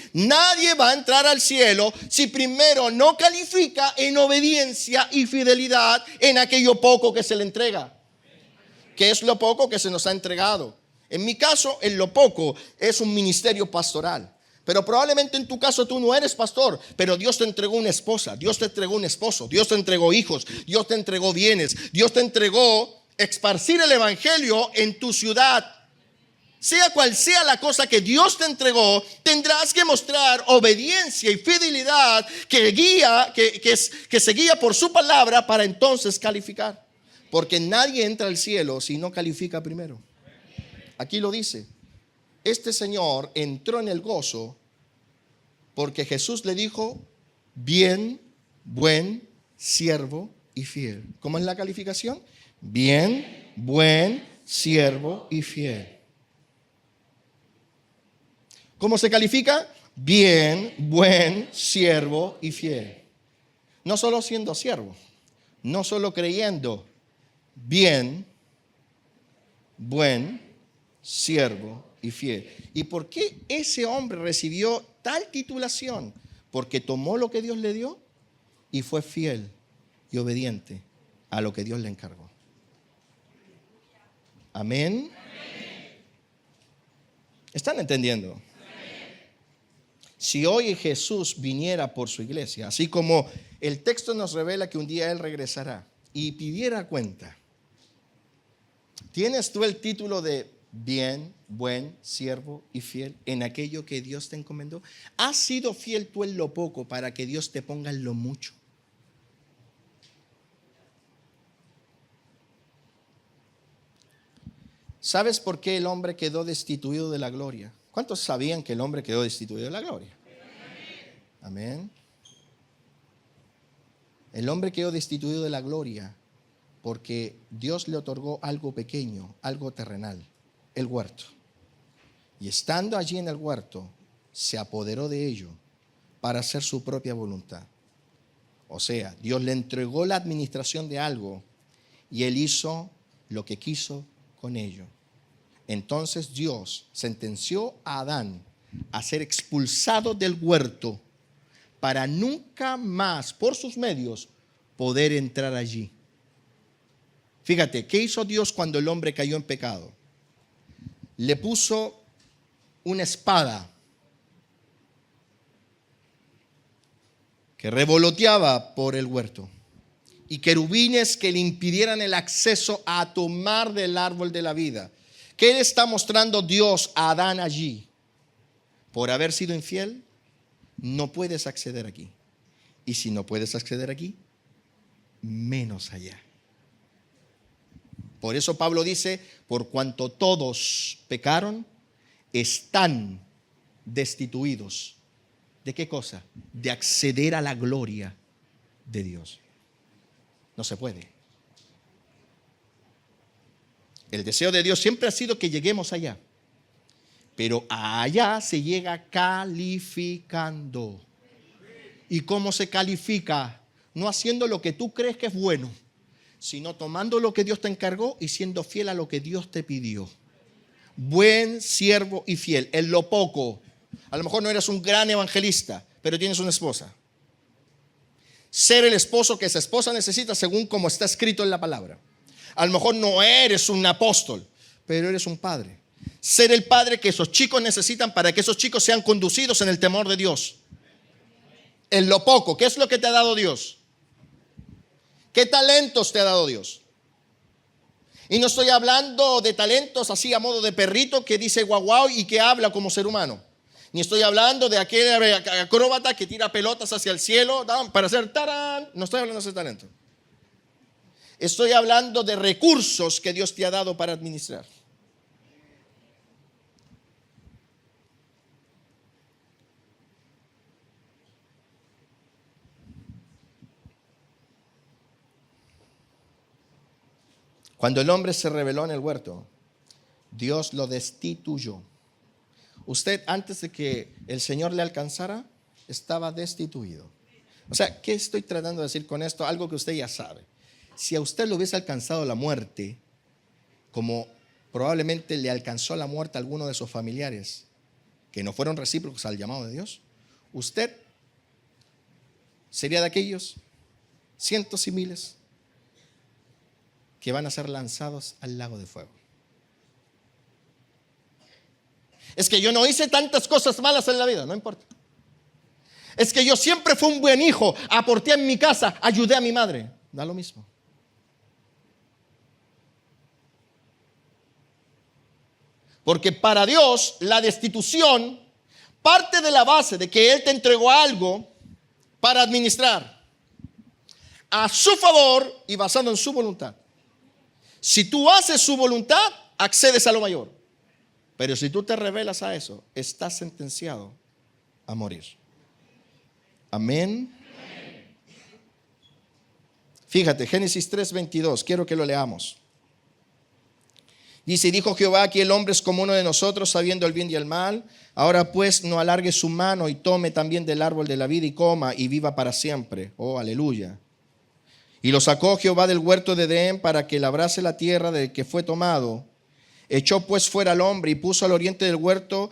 va a entrar al cielo si primero no califica en obediencia y fidelidad en aquello poco que se le entrega. ¿Qué es lo poco que se nos ha entregado? En mi caso, en lo poco es un ministerio pastoral. Pero probablemente en tu caso tú no eres pastor, pero Dios te entregó una esposa, Dios te entregó un esposo, Dios te entregó hijos, Dios te entregó bienes, Dios te entregó esparcir el evangelio en tu ciudad. Sea cual sea la cosa que Dios te entregó, tendrás que mostrar obediencia y fidelidad que se guía por su palabra para entonces calificar. Porque nadie entra al cielo si no califica primero. Aquí lo dice. Este señor entró en el gozo porque Jesús le dijo: bien, buen, siervo y fiel. ¿Cómo es la calificación? Bien, buen, siervo y fiel. ¿Cómo se califica? Bien, buen, siervo y fiel. No solo siendo siervo, no solo creyendo, bien, buen, siervo y fiel. ¿Y por qué ese hombre recibió tal titulación? Porque tomó lo que Dios le dio y fue fiel y obediente a lo que Dios le encargó. Amén. ¿Están entendiendo? Si hoy Jesús viniera por su iglesia, así como el texto nos revela que un día Él regresará y pidiera cuenta, ¿tienes tú el título de bien, buen, siervo y fiel en aquello que Dios te encomendó? ¿Has sido fiel tú en lo poco para que Dios te ponga en lo mucho? ¿Sabes por qué el hombre quedó destituido de la gloria? ¿Cuántos sabían que el hombre quedó destituido de la gloria? Amén. El hombre quedó destituido de la gloria porque Dios le otorgó algo pequeño, algo terrenal, el huerto. Y estando allí en el huerto, se apoderó de ello para hacer su propia voluntad. O sea, Dios le entregó la administración de algo y él hizo lo que quiso con ello. Entonces Dios sentenció a Adán a ser expulsado del huerto para nunca más, por sus medios, poder entrar allí. Fíjate, ¿qué hizo Dios cuando el hombre cayó en pecado? Le puso una espada que revoloteaba por el huerto y querubines que le impidieran el acceso a tomar del árbol de la vida. ¿Qué le está mostrando Dios a Adán allí? Por haber sido infiel, no puedes acceder aquí. Y si no puedes acceder aquí, menos allá. Por eso Pablo dice: por cuanto todos pecaron, están destituidos. ¿De qué cosa? De acceder a la gloria de Dios. No se puede. El deseo de Dios siempre ha sido que lleguemos allá. Pero allá se llega calificando. ¿Y cómo se califica? No haciendo lo que tú crees que es bueno, sino tomando lo que Dios te encargó y siendo fiel a lo que Dios te pidió. Buen siervo y fiel en lo poco. A lo mejor no eres un gran evangelista, pero tienes una esposa. Ser el esposo que esa esposa necesita según como está escrito en la palabra. A lo mejor no eres un apóstol, pero eres un padre. Ser el padre que esos chicos necesitan para que esos chicos sean conducidos en el temor de Dios. En lo poco, ¿qué es lo que te ha dado Dios? ¿Qué talentos te ha dado Dios? Y no estoy hablando de talentos así a modo de perrito que dice guau guau y que habla como ser humano. Ni estoy hablando de aquel acróbata que tira pelotas hacia el cielo para hacer tarán. No estoy hablando de ese talento. Estoy hablando de recursos que Dios te ha dado para administrar. Cuando el hombre se rebeló en el huerto, Dios lo destituyó. Usted, antes de que el Señor le alcanzara, estaba destituido. O sea, ¿qué estoy tratando de decir con esto? Algo que usted ya sabe. Si a usted le hubiese alcanzado la muerte, como probablemente le alcanzó la muerte a alguno de sus familiares, que no fueron recíprocos al llamado de Dios, usted sería de aquellos cientos y miles que van a ser lanzados al lago de fuego. Es que yo no hice tantas cosas malas en la vida, no importa. Es que yo siempre fui un buen hijo, aporté en mi casa, ayudé a mi madre. Da lo mismo. Porque para Dios la destitución parte de la base de que Él te entregó algo para administrar a su favor y basado en su voluntad. Si tú haces su voluntad, accedes a lo mayor. Pero si tú te rebelas a eso, estás sentenciado a morir. Amén. Fíjate, Génesis 3:22, quiero que lo leamos. Dice, dijo Jehová, que el hombre es como uno de nosotros, sabiendo el bien y el mal. Ahora pues no alargue su mano y tome también del árbol de la vida y coma y viva para siempre. Oh, aleluya. Y lo sacó Jehová del huerto de Edén para que labrase la tierra de que fue tomado. Echó pues fuera al hombre y puso al oriente del huerto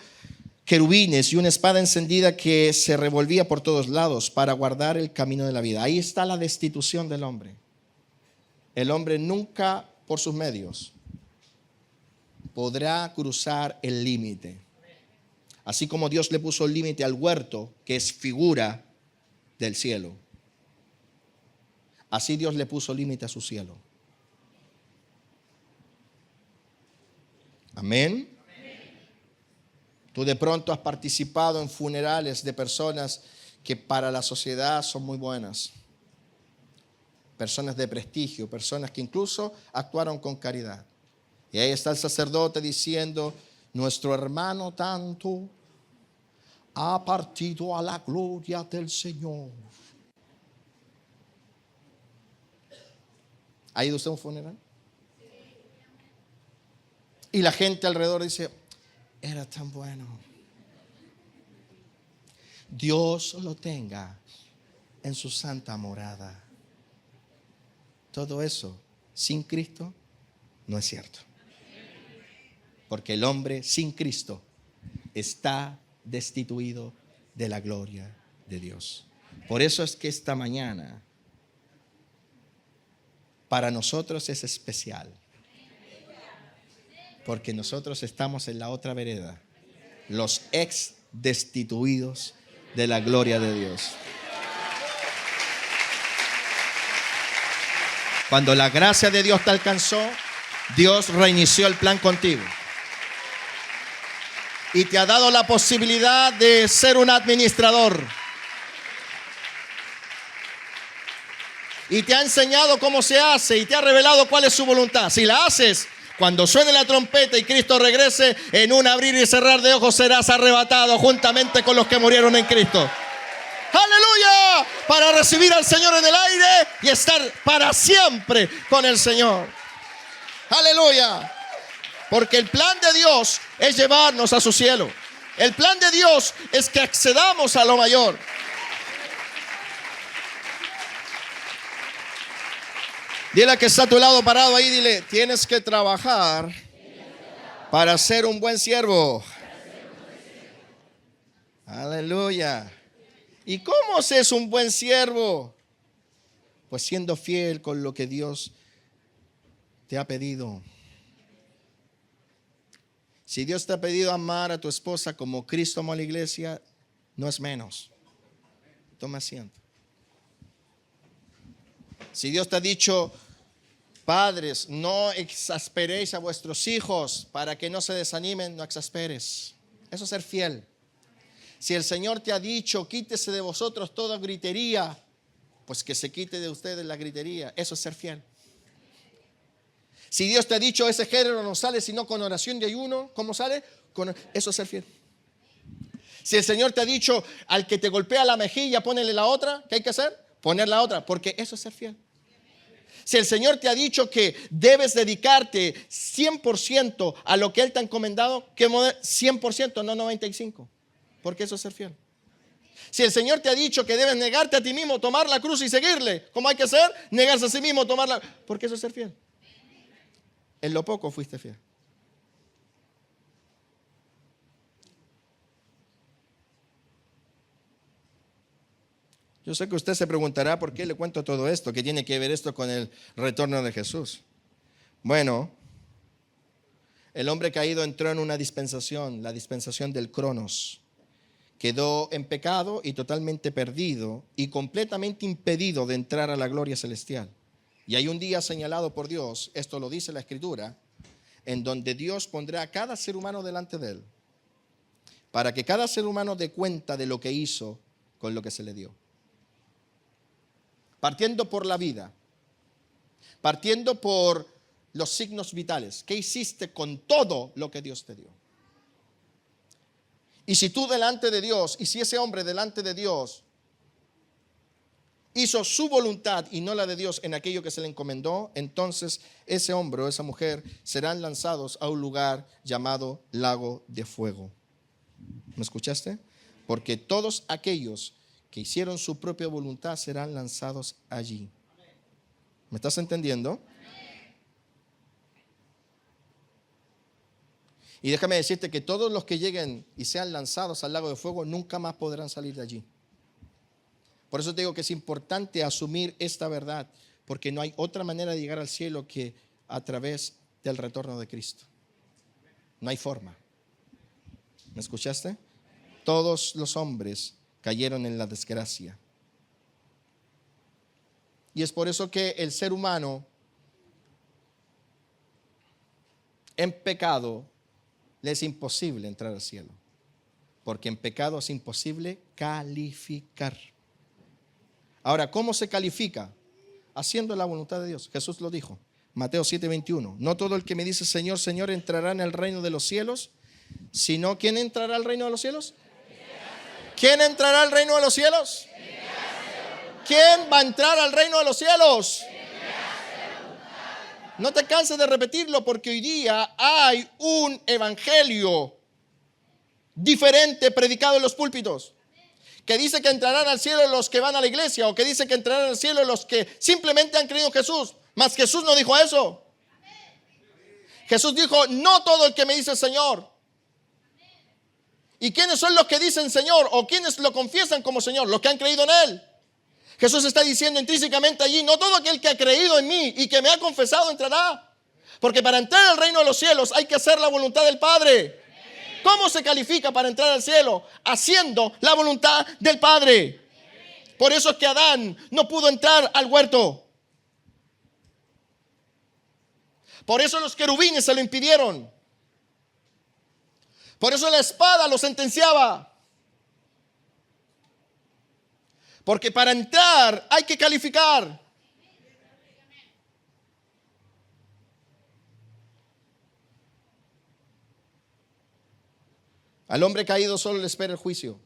querubines y una espada encendida que se revolvía por todos lados para guardar el camino de la vida. Ahí está la destitución del hombre. El hombre nunca por sus medios podrá cruzar el límite. Así como Dios le puso el límite al huerto, que es figura del cielo, así Dios le puso límite a su cielo. Amén. Tú de pronto has participado en funerales de personas que para la sociedad son muy buenas. Personas de prestigio, personas que incluso actuaron con caridad. Y ahí está el sacerdote diciendo, nuestro hermano tanto ha partido a la gloria del Señor. ¿Ha ido usted a un funeral? Y la gente alrededor dice, era tan bueno. Dios lo tenga en su santa morada. Todo eso sin Cristo no es cierto. Porque el hombre sin Cristo está destituido de la gloria de Dios. Por eso es que esta mañana para nosotros es especial. Porque nosotros estamos en la otra vereda, los ex destituidos de la gloria de Dios. Cuando la gracia de Dios te alcanzó, Dios reinició el plan contigo. Y te ha dado la posibilidad de ser un administrador. Y te ha enseñado cómo se hace y te ha revelado cuál es su voluntad. Si la haces, cuando suene la trompeta y Cristo regrese, en un abrir y cerrar de ojos serás arrebatado juntamente con los que murieron en Cristo. ¡Aleluya! Para recibir al Señor en el aire y estar para siempre con el Señor. ¡Aleluya! Porque el plan de Dios es llevarnos a su cielo. El plan de Dios es que accedamos a lo mayor. Dile a que está a tu lado parado ahí, dile, tienes que trabajar para ser un buen siervo. Aleluya. ¿Y cómo se es un buen siervo? Pues siendo fiel con lo que Dios te ha pedido. Si Dios te ha pedido amar a tu esposa como Cristo amó a la iglesia, no es menos. Toma asiento. Si Dios te ha dicho, padres, no exasperéis a vuestros hijos para que no se desanimen, no exasperes. Eso es ser fiel. Si el Señor te ha dicho, quítese de vosotros toda gritería, pues que se quite de ustedes la gritería. Eso es ser fiel. Si Dios te ha dicho, ese género no sale sino con oración y ayuno, ¿cómo sale? Eso es ser fiel. Si el Señor te ha dicho, al que te golpea la mejilla, ponele la otra, ¿qué hay que hacer? Poner la otra, porque eso es ser fiel. Si el Señor te ha dicho que debes dedicarte 100% a lo que Él te ha encomendado, que 100%, no 95%, porque eso es ser fiel. Si el Señor te ha dicho que debes negarte a ti mismo, tomar la cruz y seguirle, ¿cómo hay que hacer? Negarse a sí mismo, porque eso es ser fiel. En lo poco fuiste fiel. Yo sé que usted se preguntará por qué le cuento todo esto, qué tiene que ver esto con el retorno de Jesús. Bueno, el hombre caído entró en una dispensación, la dispensación del Cronos. Quedó en pecado y totalmente perdido y completamente impedido de entrar a la gloria celestial. Y hay un día señalado por Dios, esto lo dice la Escritura, en donde Dios pondrá a cada ser humano delante de Él, para que cada ser humano dé cuenta de lo que hizo con lo que se le dio. Partiendo por la vida, partiendo por los signos vitales. ¿Qué hiciste con todo lo que Dios te dio? Y si tú delante de Dios, y si ese hombre delante de Dios hizo su voluntad y no la de Dios en aquello que se le encomendó, entonces ese hombre o esa mujer serán lanzados a un lugar llamado lago de fuego. ¿Me escuchaste? Porque todos aquellos que hicieron su propia voluntad serán lanzados allí. ¿Me estás entendiendo? Y déjame decirte que todos los que lleguen y sean lanzados al lago de fuego nunca más podrán salir de allí. Por eso te digo que es importante asumir esta verdad, porque no hay otra manera de llegar al cielo que a través del retorno de Cristo. No hay forma. ¿Me escuchaste? Todos los hombres cayeron en la desgracia. Y es por eso que el ser humano en pecado le es imposible entrar al cielo, porque en pecado es imposible calificar. Ahora, ¿cómo se califica? Haciendo la voluntad de Dios. Jesús lo dijo, Mateo 7:21. No todo el que me dice Señor, Señor entrará en el reino de los cielos, sino ¿quién entrará al reino de los cielos? ¿Quién entrará al reino de los cielos? ¿Quién va a entrar al reino de los cielos? No te canses de repetirlo, porque hoy día hay un evangelio diferente predicado en los púlpitos, que dice que entrarán al cielo los que van a la iglesia, o que dice que entrarán al cielo los que simplemente han creído en Jesús. Mas Jesús no dijo eso. Jesús dijo, no todo el que me dice Señor. ¿Y quiénes son los que dicen Señor? ¿O quiénes lo confiesan como Señor? Los que han creído en Él. Jesús está diciendo intrínsecamente allí, no todo aquel que ha creído en mí y que me ha confesado entrará. Porque para entrar al reino de los cielos hay que hacer la voluntad del Padre. ¿Cómo se califica para entrar al cielo? Haciendo la voluntad del Padre. Por eso es que Adán no pudo entrar al huerto. Por eso los querubines se lo impidieron. Por eso la espada lo sentenciaba. Porque para entrar hay que calificar. Al hombre caído solo le espera el juicio.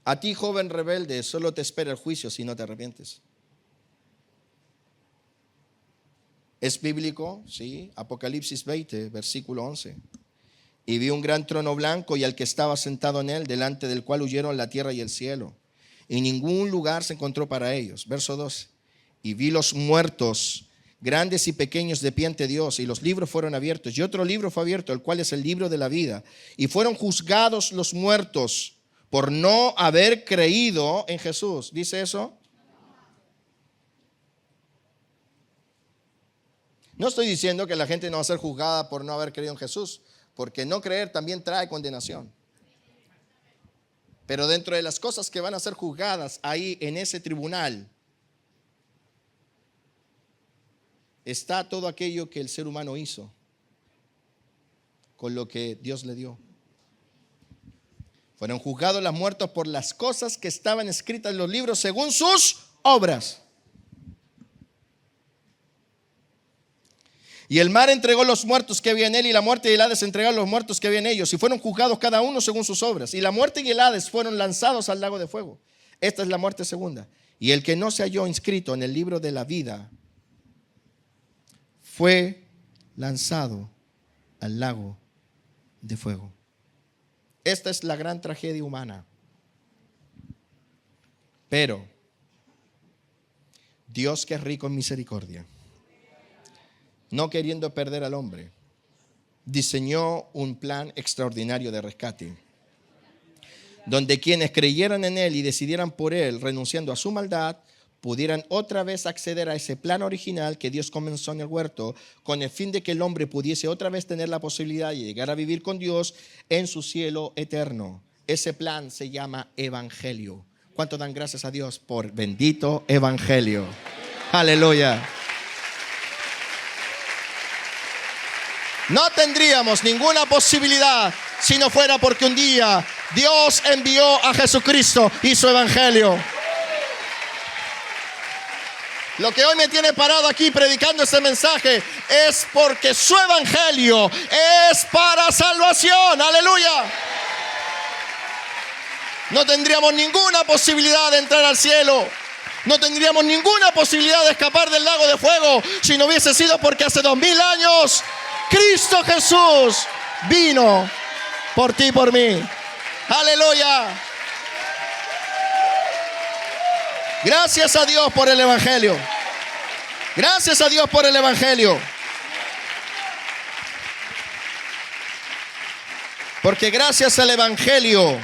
A ti, joven rebelde, solo te espera el juicio si no te arrepientes. Es bíblico, sí. Apocalipsis 20, versículo 11. Y vi un gran trono blanco y al que estaba sentado en él, delante del cual huyeron la tierra y el cielo. Y ningún lugar se encontró para ellos. Verso 12. Y vi los muertos, grandes y pequeños, de pie ante Dios, y los libros fueron abiertos. Y otro libro fue abierto, el cual es el libro de la vida. Y fueron juzgados los muertos por no haber creído en Jesús. ¿Dice eso? No estoy diciendo que la gente no va a ser juzgada por no haber creído en Jesús, porque no creer también trae condenación. Pero dentro de las cosas que van a ser juzgadas ahí en ese tribunal está todo aquello que el ser humano hizo con lo que Dios le dio. Fueron juzgados los muertos por las cosas que estaban escritas en los libros según sus obras. Y el mar entregó los muertos que había en él, y la muerte y el Hades entregaron los muertos que había en ellos, y fueron juzgados cada uno según sus obras. Y la muerte y el Hades fueron lanzados al lago de fuego. Esta es la muerte segunda. Y el que no se halló inscrito en el libro de la vida fue lanzado al lago de fuego. Esta es la gran tragedia humana. Pero Dios, que es rico en misericordia, no queriendo perder al hombre, diseñó un plan extraordinario de rescate, donde quienes creyeran en él y decidieran por él, renunciando a su maldad, pudieran otra vez acceder a ese plan original que Dios comenzó en el huerto, con el fin de que el hombre pudiese otra vez tener la posibilidad de llegar a vivir con Dios en su cielo eterno. Ese plan se llama evangelio. ¿Cuánto dan gracias a Dios por bendito evangelio? Aleluya. No tendríamos ninguna posibilidad si no fuera porque un día Dios envió a Jesucristo y su evangelio. Lo que hoy me tiene parado aquí predicando este mensaje es porque su evangelio es para salvación. Aleluya. No tendríamos ninguna posibilidad de entrar al cielo. No tendríamos ninguna posibilidad de escapar del lago de fuego si no hubiese sido porque hace 2000 años Cristo Jesús vino por ti y por mí. Aleluya. Gracias a Dios por el evangelio. Gracias a Dios por el evangelio. Porque gracias al evangelio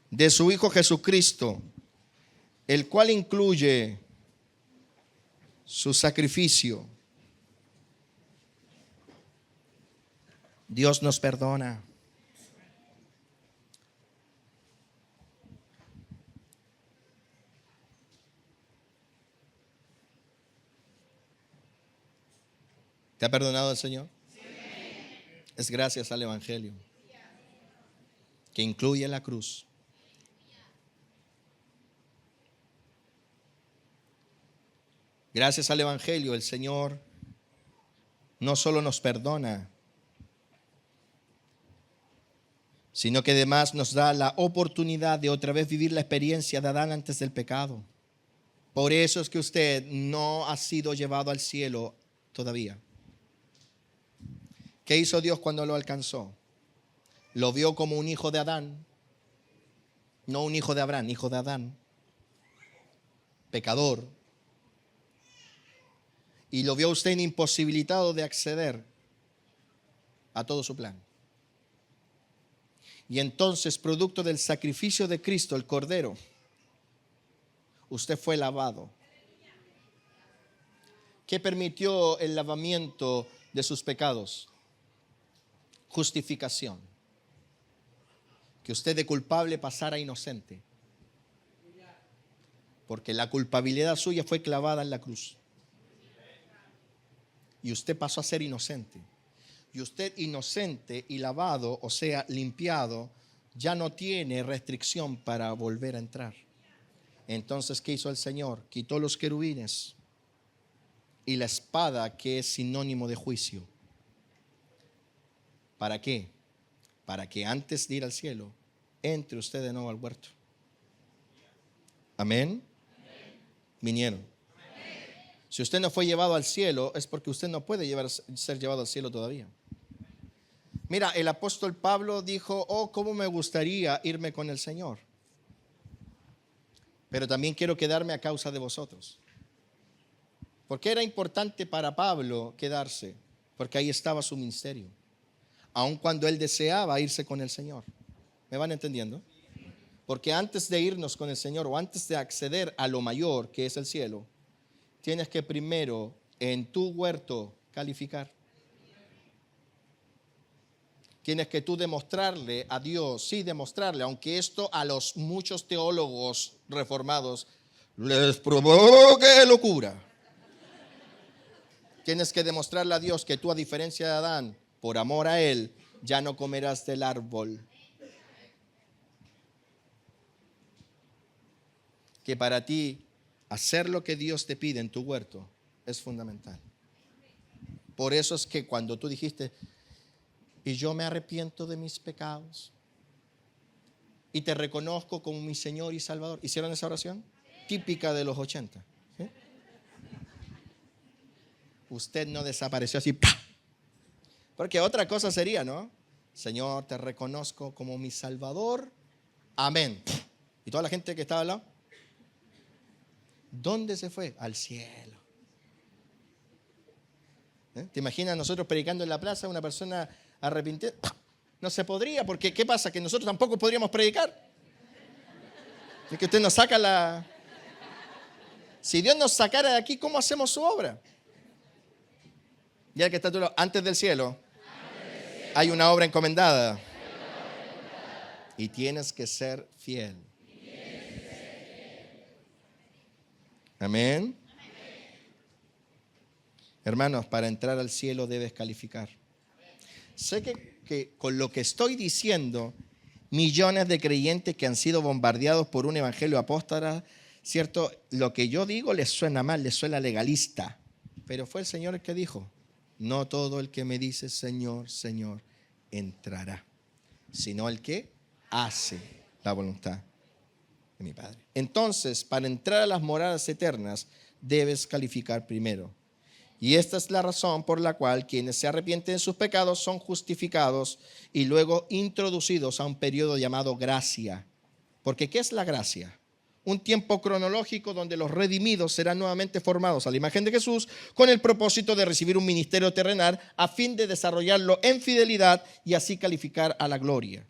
de su Hijo Jesucristo, el cual incluye su sacrificio, Dios nos perdona. ¿Te ha perdonado el Señor? Sí. Es gracias al evangelio que incluye la cruz. Gracias al evangelio el Señor no solo nos perdona, sino que además nos da la oportunidad de otra vez vivir la experiencia de Adán antes del pecado. Por eso es que usted no ha sido llevado al cielo todavía. ¿Qué hizo Dios cuando lo alcanzó? Lo vio como un hijo de Adán, no un hijo de Abraham, hijo de Adán, pecador. Y lo vio a usted imposibilitado de acceder a todo su plan. Y entonces, producto del sacrificio de Cristo, el Cordero, usted fue lavado. ¿Qué permitió el lavamiento de sus pecados? Justificación. Que usted de culpable pasara a inocente. Porque la culpabilidad suya fue clavada en la cruz. Y usted pasó a ser inocente. Y usted inocente y lavado, o sea, limpiado, ya no tiene restricción para volver a entrar. Entonces, ¿qué hizo el Señor? Quitó los querubines y la espada, que es sinónimo de juicio. ¿Para qué? Para que antes de ir al cielo, entre usted de nuevo al huerto. Amén. Vinieron. Si usted no fue llevado al cielo, es porque usted no puede ser llevado al cielo todavía. Mira, el apóstol Pablo dijo: oh, cómo me gustaría irme con el Señor, pero también quiero quedarme a causa de vosotros. ¿Por qué era importante para Pablo quedarse? Porque ahí estaba su ministerio, aun cuando él deseaba irse con el Señor. ¿Me van entendiendo? Porque antes de irnos con el Señor, o antes de acceder a lo mayor que es el cielo, tienes que primero en tu huerto calificar. Tienes que tú demostrarle a Dios, sí, demostrarle, aunque esto a los muchos teólogos reformados les provoque locura. Tienes que demostrarle a Dios que tú, a diferencia de Adán, por amor a Él, ya no comerás del árbol. que para ti hacer lo que Dios te pide en tu huerto es fundamental. Por eso es que cuando tú dijiste, y yo me arrepiento de mis pecados y te reconozco como mi Señor y Salvador, ¿hicieron esa oración? Típica de los 80. ¿Sí? Usted no desapareció así, ¡pah! Porque otra cosa sería, ¿no? Señor, te reconozco como mi Salvador. Amén. Y toda la gente que estaba al lado, ¿dónde se fue? Al cielo. ¿Te imaginas nosotros predicando en la plaza, una persona arrepentida? No se podría, porque ¿qué pasa? Que nosotros tampoco podríamos predicar. Es que usted nos saca la... Si Dios nos sacara de aquí, ¿cómo hacemos su obra? Ya que está todo antes del cielo, hay una obra encomendada. Y tienes que ser fiel. Amén. Hermanos, para entrar al cielo debes calificar. Sé que con lo que estoy diciendo, millones de creyentes que han sido bombardeados por un evangelio apóstata, ¿cierto? Lo que yo digo les suena mal, les suena legalista. Pero fue el Señor el que dijo, no todo el que me dice Señor, Señor, entrará, sino el que hace la voluntad de mi Padre. Entonces, para entrar a las moradas eternas, debes calificar primero. Y esta es la razón por la cual quienes se arrepienten de sus pecados son justificados y luego introducidos a un periodo llamado gracia. Porque ¿qué es la gracia? Un tiempo cronológico donde los redimidos serán nuevamente formados a la imagen de Jesús con el propósito de recibir un ministerio terrenal a fin de desarrollarlo en fidelidad y así calificar a la gloria.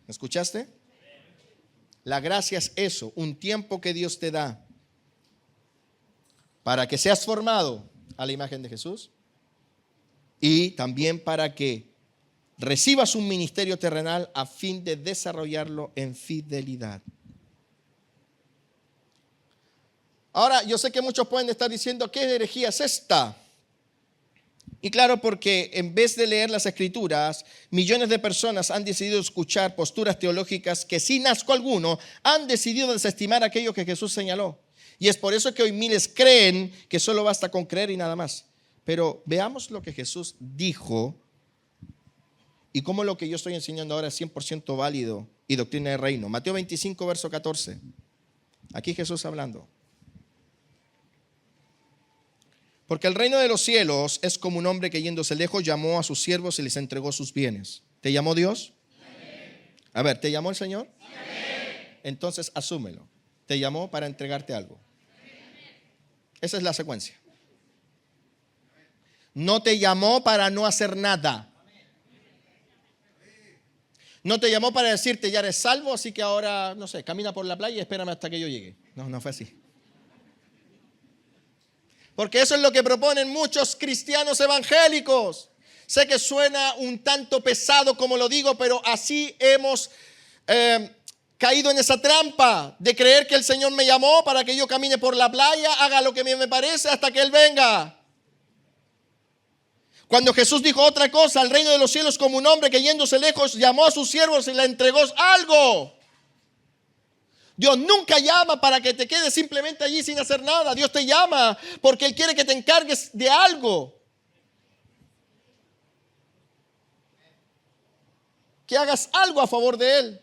¿Me escuchaste? La gracia es eso, un tiempo que Dios te da para que seas formado a la imagen de Jesús y también para que recibas un ministerio terrenal a fin de desarrollarlo en fidelidad. Ahora, yo sé que muchos pueden estar diciendo, ¿qué herejía es esta? Y claro, porque en vez de leer las Escrituras, millones de personas han decidido escuchar posturas teológicas que sin asco alguno han decidido desestimar aquello que Jesús señaló. Y es por eso que hoy miles creen que solo basta con creer y nada más. Pero veamos lo que Jesús dijo y cómo lo que yo estoy enseñando ahora es 100% válido y doctrina del reino. Mateo 25, verso 14. Aquí Jesús hablando. Porque el reino de los cielos es como un hombre que yéndose lejos llamó a sus siervos y les entregó sus bienes. ¿Te llamó Dios? Amén. A ver, ¿te llamó el Señor? Amén. Entonces asúmelo. Te llamó para entregarte algo. Esa es la secuencia. No te llamó para no hacer nada. No te llamó para decirte ya eres salvo, así que ahora, no sé, camina por la playa y espérame hasta que yo llegue. No, no fue así. Porque eso es lo que proponen muchos cristianos evangélicos. Sé que suena un tanto pesado como lo digo, pero así hemos caído en esa trampa de creer que el Señor me llamó para que yo camine por la playa, haga lo que a mí me parece hasta que Él venga. Cuando Jesús dijo otra cosa, el reino de los cielos como un hombre que yéndose lejos llamó a sus siervos y le entregó algo. Dios nunca llama para que te quedes simplemente allí sin hacer nada. Dios te llama porque Él quiere que te encargues de algo. Que hagas algo a favor de Él.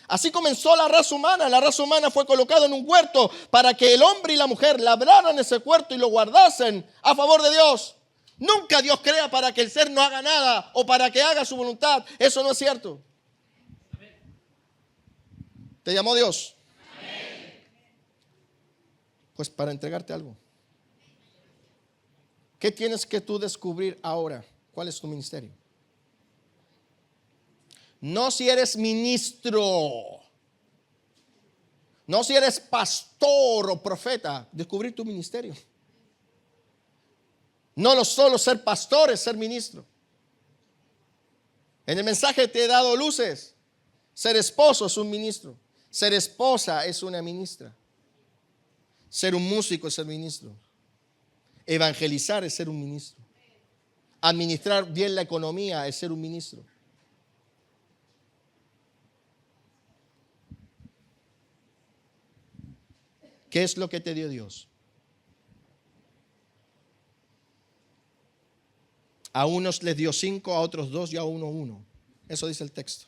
Así comenzó la raza humana. La raza humana fue colocada en un huerto para que el hombre y la mujer labraran ese huerto y lo guardasen a favor de Dios. Nunca Dios crea para que el ser no haga nada o para que haga su voluntad. Eso no es cierto. ¿Te llamó Dios? Pues para entregarte algo. ¿Qué tienes que tú descubrir ahora? ¿Cuál es tu ministerio? No si eres ministro, no si eres pastor o profeta, descubrir tu ministerio. No solo ser pastor es ser ministro. En el mensaje te he dado luces. Ser esposo es un ministro. Ser esposa es una ministra. Ser un músico es ser ministro. Evangelizar es ser un ministro. Administrar bien la economía es ser un ministro. ¿Qué es lo que te dio Dios? A unos les dio 5, a otros 2 y a uno 1. Eso dice el texto.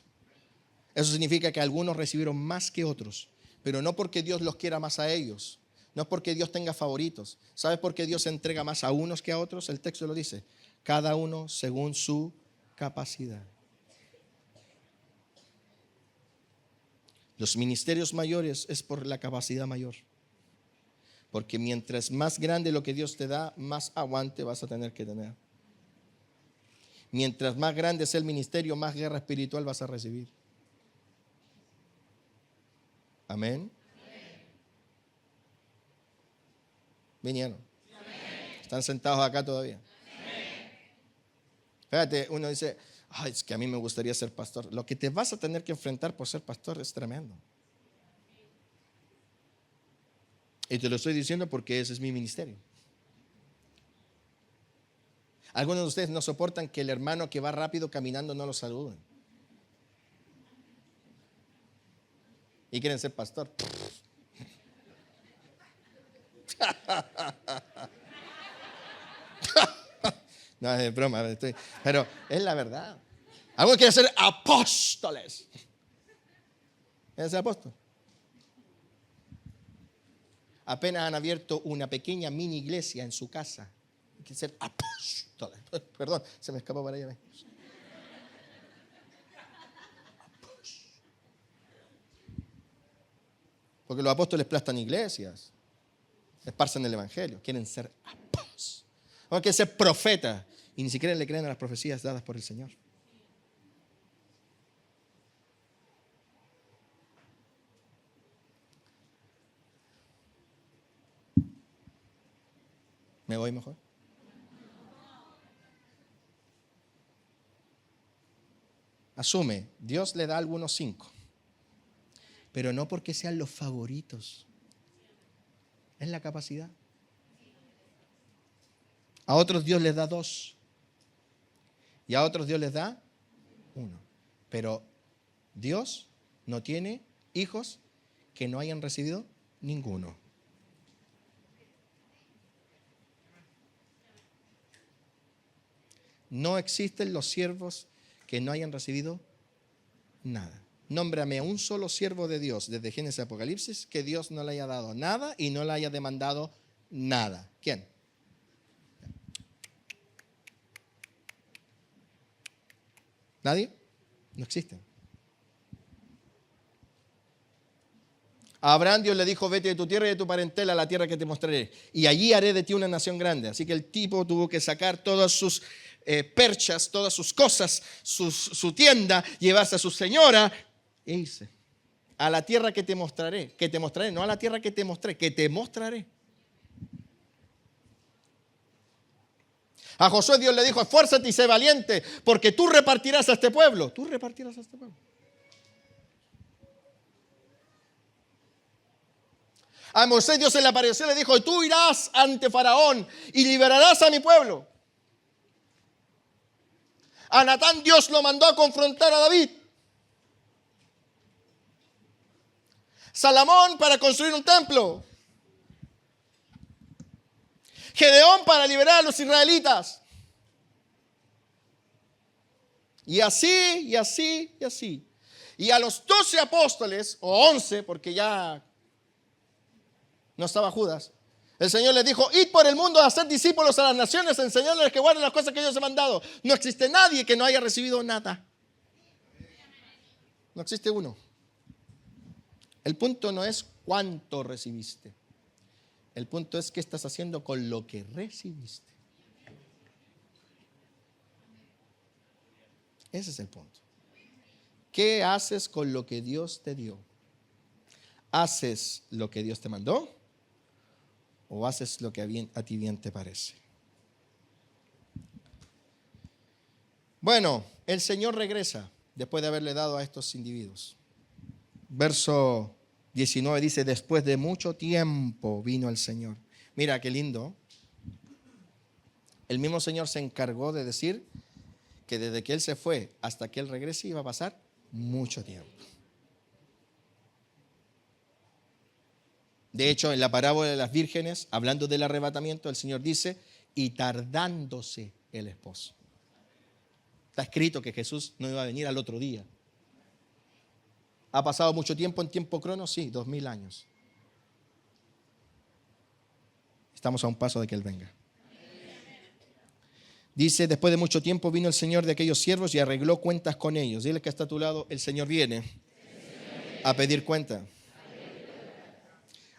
Eso significa que algunos recibieron más que otros, pero no porque Dios los quiera más a ellos, no es porque Dios tenga favoritos. ¿Sabes por qué Dios entrega más a unos que a otros? El texto lo dice, cada uno según su capacidad. Los ministerios mayores es por la capacidad mayor, porque mientras más grande lo que Dios te da, más aguante vas a tener que tener. Mientras más grande sea el ministerio, más guerra espiritual vas a recibir. Amén. Vinieron. Están sentados acá todavía. Fíjate, uno dice, ay, es que a mí me gustaría ser pastor. Lo que te vas a tener que enfrentar por ser pastor es tremendo. Y te lo estoy diciendo porque ese es mi ministerio. Algunos de ustedes no soportan que el hermano que va rápido caminando no lo saluden. Y quieren ser pastor. No, es broma, pero es la verdad. Algunos quieren ser apóstoles. ¿Quieren ser apóstol? Apenas han abierto una pequeña mini iglesia en su casa. Quieren ser apóstoles. Perdón, se me escapó para allá. Porque los apóstoles aplastan iglesias, esparcen el evangelio, quieren ser apóstoles. O quieren ser profetas y ni siquiera le creen a las profecías dadas por el Señor. ¿Me voy mejor? Asume, Dios le da a algunos 5, pero no porque sean los favoritos. Es la capacidad. A otros Dios les da 2 y a otros Dios les da 1. Pero Dios no tiene hijos que no hayan recibido ninguno. No existen los siervos que no hayan recibido nada. Nómbrame a un solo siervo de Dios desde Génesis a Apocalipsis que Dios no le haya dado nada y no le haya demandado nada. ¿Quién? ¿Nadie? No existen. A Abraham Dios le dijo, vete de tu tierra y de tu parentela a la tierra que te mostraré. Y allí haré de ti una nación grande. Así que el tipo tuvo que sacar todas sus perchas, todas sus cosas, su tienda, llevarse a su señora e irse a la tierra que te mostraré, no a la tierra que te mostré, que te mostraré. A Josué Dios le dijo, esfuérzate y sé valiente, porque tú repartirás a este pueblo. Tú repartirás a este pueblo. A Moisés Dios se le apareció y le dijo, tú irás ante Faraón y liberarás a mi pueblo. A Natán Dios lo mandó a confrontar a David. Salomón para construir un templo. Gedeón para liberar a los israelitas. Y así, y así, y así. Y a los 12 apóstoles, o 11, porque ya no estaba Judas, el Señor les dijo, id por el mundo a hacer discípulos a las naciones, enseñándoles que guarden las cosas que ellos he mandado. No existe nadie que no haya recibido nada. No existe uno. El punto no es cuánto recibiste. El punto es qué estás haciendo con lo que recibiste. Ese es el punto. ¿Qué haces con lo que Dios te dio? ¿Haces lo que Dios te mandó? ¿O haces lo que a ti bien te parece? Bueno, el Señor regresa después de haberle dado a estos individuos. Verso 19 dice, después de mucho tiempo vino el Señor. Mira qué lindo. El mismo Señor se encargó de decir que desde que Él se fue hasta que Él regrese iba a pasar mucho tiempo. De hecho, en la parábola de las vírgenes, hablando del arrebatamiento, el Señor dice, y tardándose el esposo. Está escrito que Jesús no iba a venir al otro día. ¿Ha pasado mucho tiempo en tiempo crono? Sí, 2000 años. Estamos a un paso de que Él venga. Dice, después de mucho tiempo vino el Señor de aquellos siervos y arregló cuentas con ellos. Dile que está a tu lado, el Señor viene a pedir cuenta.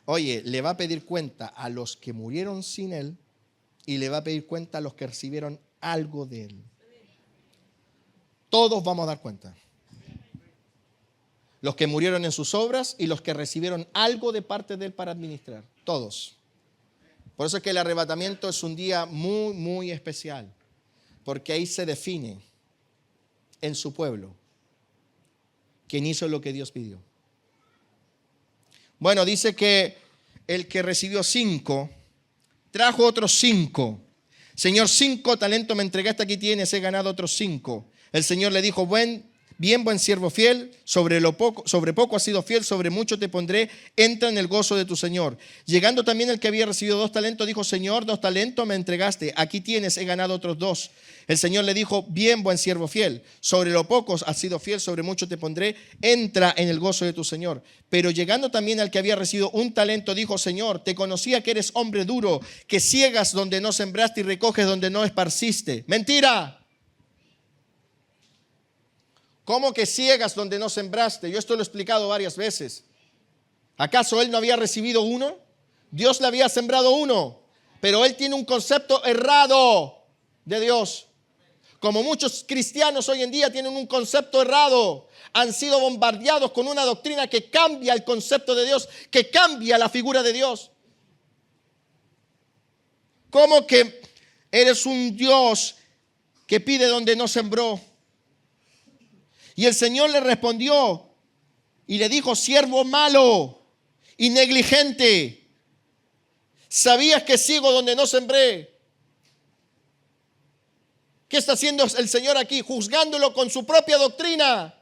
Oye, le va a pedir cuenta a los que murieron sin Él y le va a pedir cuenta a los que recibieron algo de Él. Todos vamos a dar cuenta. Los que murieron en sus obras y los que recibieron algo de parte de Él para administrar. Todos. Por eso es que el arrebatamiento es un día muy, muy especial. Porque ahí se define en su pueblo quién hizo lo que Dios pidió. Bueno, dice que el que recibió 5, trajo otros 5. Señor, 5 talentos me entregaste, aquí tienes, he ganado otros 5. El Señor le dijo, bien, buen siervo fiel, sobre poco has sido fiel, sobre mucho te pondré, entra en el gozo de tu Señor. Llegando también el que había recibido 2 talentos, dijo, Señor, 2 talentos me entregaste, aquí tienes, he ganado otros 2. El Señor le dijo, bien, buen siervo fiel, sobre lo poco has sido fiel, sobre mucho te pondré, entra en el gozo de tu Señor. Pero llegando también al que había recibido 1 talento, dijo, Señor, te conocía que eres hombre duro, que ciegas donde no sembraste y recoges donde no esparciste. ¡Mentira! ¿Cómo que ciegas donde no sembraste? Yo esto lo he explicado varias veces. ¿Acaso él no había recibido 1? Dios le había sembrado 1, pero él tiene un concepto errado de Dios. Como muchos cristianos hoy en día tienen un concepto errado, han sido bombardeados con una doctrina que cambia el concepto de Dios, que cambia la figura de Dios. ¿Cómo que eres un Dios que pide donde no sembró? Y el Señor le respondió y le dijo, siervo malo y negligente, ¿sabías que sigo donde no sembré? ¿Qué está haciendo el Señor aquí? Juzgándolo con su propia doctrina.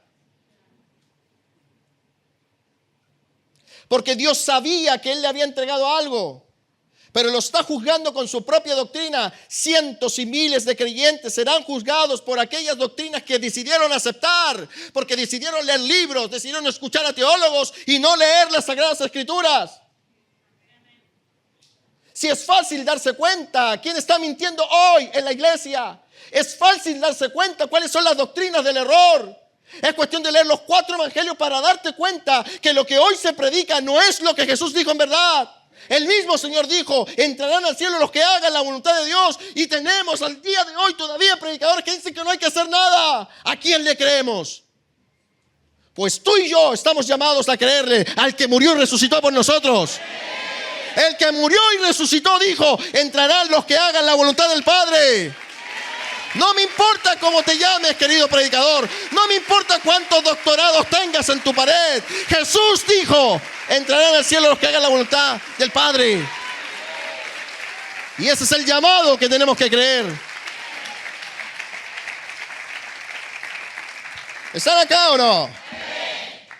Porque Dios sabía que Él le había entregado algo, pero lo está juzgando con su propia doctrina. Cientos y miles de creyentes serán juzgados por aquellas doctrinas que decidieron aceptar, porque decidieron leer libros, decidieron escuchar a teólogos y no leer las Sagradas Escrituras. Si es fácil darse cuenta quién está mintiendo hoy en la iglesia, es fácil darse cuenta cuáles son las doctrinas del error. Es cuestión de leer los 4 evangelios para darte cuenta que lo que hoy se predica no es lo que Jesús dijo en verdad. El mismo Señor dijo, entrarán al cielo los que hagan la voluntad de Dios. Y tenemos al día de hoy todavía predicadores que dicen que no hay que hacer nada. ¿A quién le creemos? Pues tú y yo estamos llamados a creerle al que murió y resucitó por nosotros. El que murió y resucitó dijo, entrarán los que hagan la voluntad del Padre. No me importa cómo te llames, querido predicador. No me importa cuántos doctorados tengas en tu pared. Jesús dijo, entrarán al cielo los que hagan la voluntad del Padre. Y ese es el llamado que tenemos que creer. ¿Están acá o no?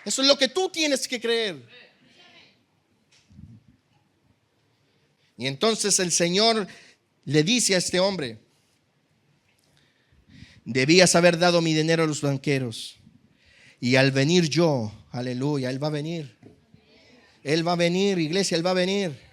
Eso es lo que tú tienes que creer. Y entonces el Señor le dice a este hombre, debías haber dado mi dinero a los banqueros. Y al venir yo, aleluya, Él va a venir. Él va a venir, iglesia, Él va a venir.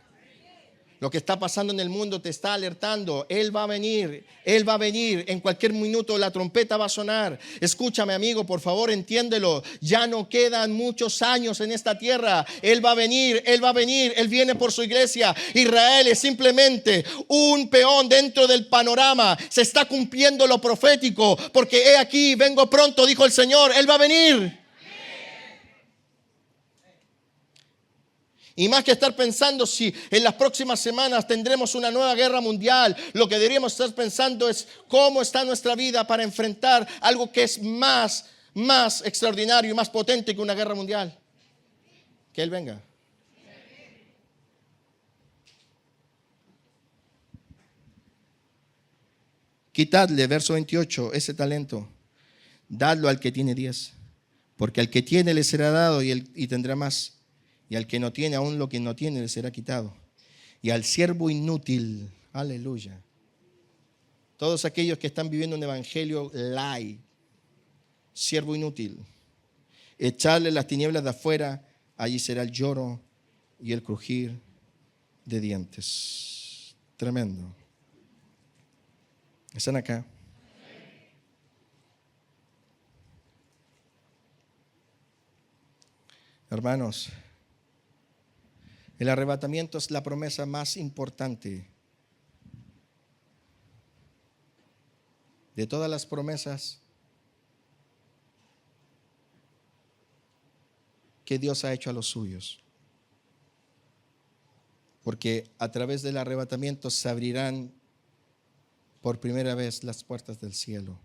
Lo que está pasando en el mundo te está alertando. Él va a venir, Él va a venir. En cualquier minuto la trompeta va a sonar. Escúchame, amigo, por favor, entiéndelo. Ya no quedan muchos años en esta tierra. Él va a venir, Él va a venir. Él viene por su iglesia. Israel es simplemente un peón dentro del panorama. Se está cumpliendo lo profético. Porque he aquí, vengo pronto, dijo el Señor. Él va a venir. Y más que estar pensando si en las próximas semanas tendremos una nueva guerra mundial, lo que deberíamos estar pensando es cómo está nuestra vida para enfrentar algo que es más extraordinario y más potente que una guerra mundial. Que Él venga. Quitadle, verso 28, ese talento. Dadlo al que tiene 10, porque al que tiene le será dado y tendrá más. Y al que no tiene, aún lo que no tiene le será quitado. Y al siervo inútil, aleluya. Todos aquellos que están viviendo un evangelio light, siervo inútil, echarle las tinieblas de afuera, allí será el lloro y el crujir de dientes. Tremendo. ¿Están acá? Hermanos, el arrebatamiento es la promesa más importante de todas las promesas que Dios ha hecho a los suyos. Porque a través del arrebatamiento se abrirán por primera vez las puertas del cielo,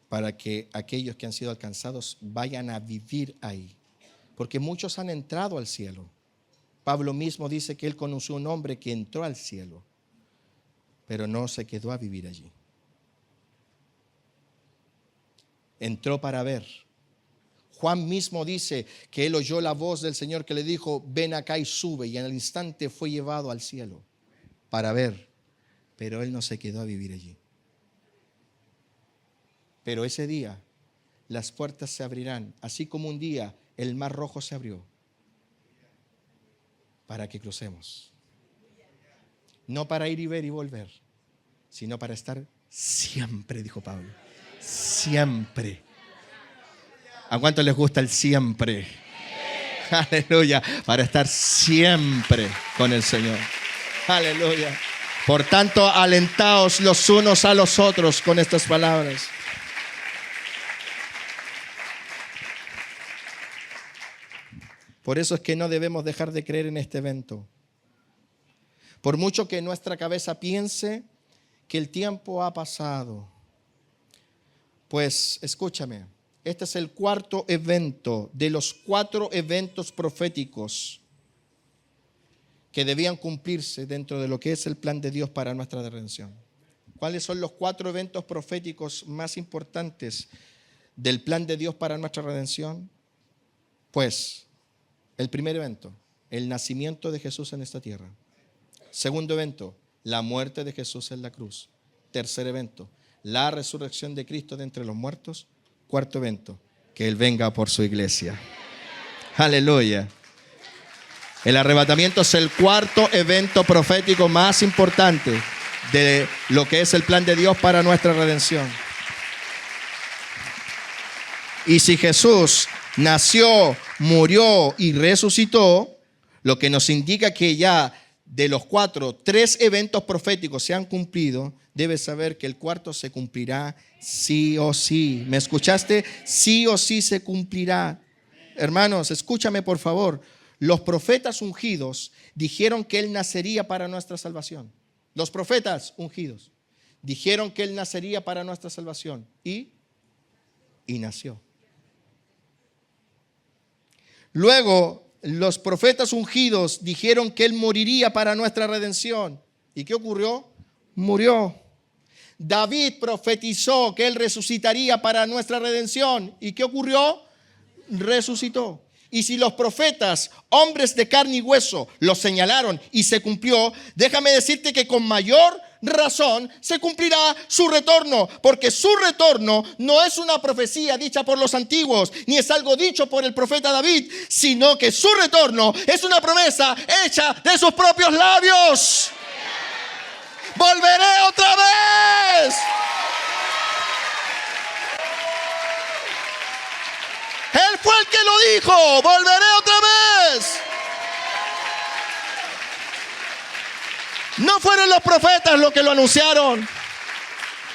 para que aquellos que han sido alcanzados vayan a vivir ahí. Porque muchos han entrado al cielo. Pablo mismo dice que él conoció un hombre que entró al cielo, pero no se quedó a vivir allí. Entró para ver. Juan mismo dice que él oyó la voz del Señor que le dijo, ven acá y sube, y en el instante fue llevado al cielo para ver, pero él no se quedó a vivir allí. Pero ese día las puertas se abrirán, así como un día el mar rojo se abrió, para que crucemos. No para ir y ver y volver, sino para estar siempre, dijo Pablo. Siempre. ¿A cuánto les gusta el siempre? Aleluya. Para estar siempre con el Señor. Aleluya. Por tanto, alentaos los unos a los otros con estas palabras. Por eso es que no debemos dejar de creer en este evento. Por mucho que nuestra cabeza piense que el tiempo ha pasado. Pues escúchame, este es el cuarto evento de los 4 eventos proféticos que debían cumplirse dentro de lo que es el plan de Dios para nuestra redención. ¿Cuáles son los 4 eventos proféticos más importantes del plan de Dios para nuestra redención? Pues el primer evento, el nacimiento de Jesús en esta tierra. Segundo evento, la muerte de Jesús en la cruz. Tercer evento, la resurrección de Cristo de entre los muertos. Cuarto evento, que Él venga por su iglesia. Aleluya. El arrebatamiento es el cuarto evento profético más importante de lo que es el plan de Dios para nuestra redención. Y si Jesús nació, murió y resucitó, lo que nos indica que ya de los 4, 3 eventos proféticos se han cumplido, debes saber que el cuarto se cumplirá sí o sí. ¿Me escuchaste? Sí o sí se cumplirá. Hermanos, escúchame por favor. Los profetas ungidos dijeron que Él nacería para nuestra salvación. Los profetas ungidos dijeron que Él nacería para nuestra salvación. Y nació. Luego, los profetas ungidos dijeron que Él moriría para nuestra redención. ¿Y qué ocurrió? Murió. David profetizó que Él resucitaría para nuestra redención. ¿Y qué ocurrió? Resucitó. Y si los profetas, hombres de carne y hueso, los señalaron y se cumplió, déjame decirte que con mayor razón se cumplirá su retorno, porque su retorno no es una profecía dicha por los antiguos, ni es algo dicho por el profeta David, sino que su retorno es una promesa hecha de sus propios labios. Volveré otra vez. Él fue el que lo dijo, volveré otra vez. No fueron los profetas los que lo anunciaron.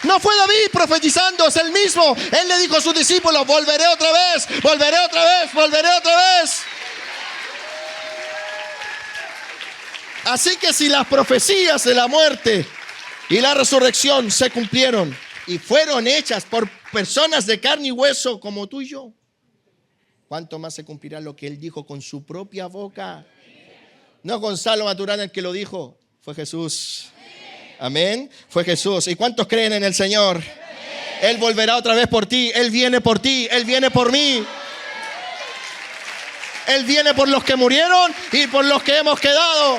No fue David profetizando, es él mismo. Él le dijo a sus discípulos, volveré otra vez, volveré otra vez, volveré otra vez. Así que si las profecías de la muerte y la resurrección se cumplieron y fueron hechas por personas de carne y hueso como tú y yo, ¿cuánto más se cumplirá lo que Él dijo con su propia boca? No Gonzalo Maturana el que lo dijo, fue Jesús. Amén. Fue Jesús. ¿Y cuántos creen en el Señor? Él volverá otra vez por ti. Él viene por ti. Él viene por mí. Él viene por los que murieron y por los que hemos quedado.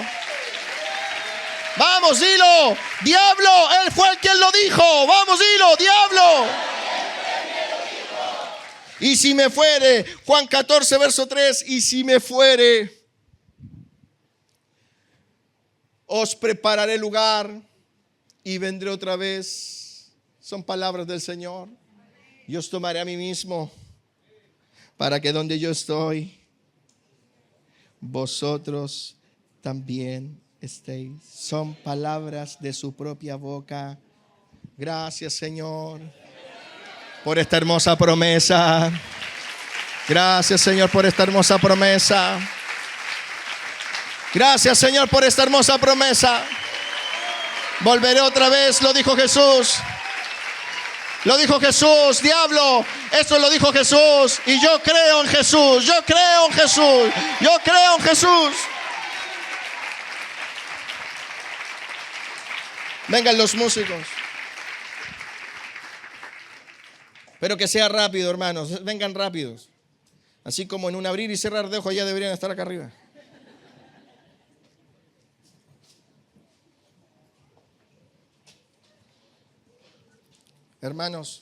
Vamos, dilo. Diablo, Él fue el quien lo dijo. Vamos, dilo, diablo. Y si me fuere, Juan 14, verso 3, y si me fuere, os prepararé lugar y vendré otra vez. Son palabras del Señor. Yo os tomaré a mí mismo para que donde yo estoy, vosotros también estéis. Son palabras de su propia boca. Gracias, Señor, por esta hermosa promesa. Gracias, Señor, por esta hermosa promesa. Gracias, Señor, por esta hermosa promesa. Volveré otra vez, lo dijo Jesús. Lo dijo Jesús, diablo, eso lo dijo Jesús. Y yo creo en Jesús, yo creo en Jesús, yo creo en Jesús. Vengan los músicos. Pero que sea rápido, hermanos, vengan rápidos. Así como en un abrir y cerrar de ojos ya deberían estar acá arriba. Hermanos,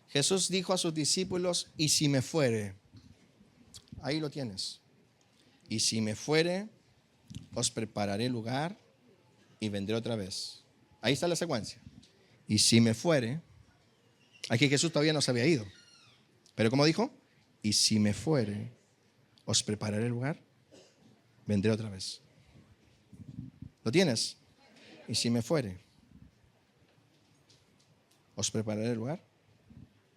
Jesús dijo a sus discípulos, y si me fuere, ahí lo tienes. Y si me fuere, os prepararé lugar y vendré otra vez. Ahí está la secuencia. Y si me fuere, aquí Jesús todavía no se había ido. Pero como dijo, y si me fuere, os prepararé lugar, vendré otra vez. ¿Lo tienes? Y si me fuere, os prepararé el lugar,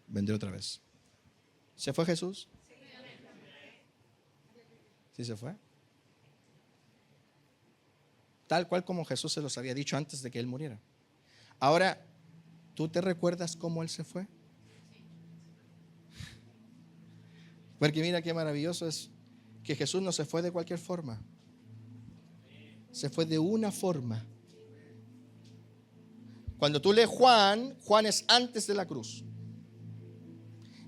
vendré otra vez. ¿Se fue Jesús? ¿Sí se fue? Tal cual como Jesús se los había dicho antes de que Él muriera. Ahora, ¿tú te recuerdas cómo Él se fue? Porque mira qué maravilloso es que Jesús no se fue de cualquier forma. Se fue de una forma. Cuando tú lees Juan, Juan es antes de la cruz.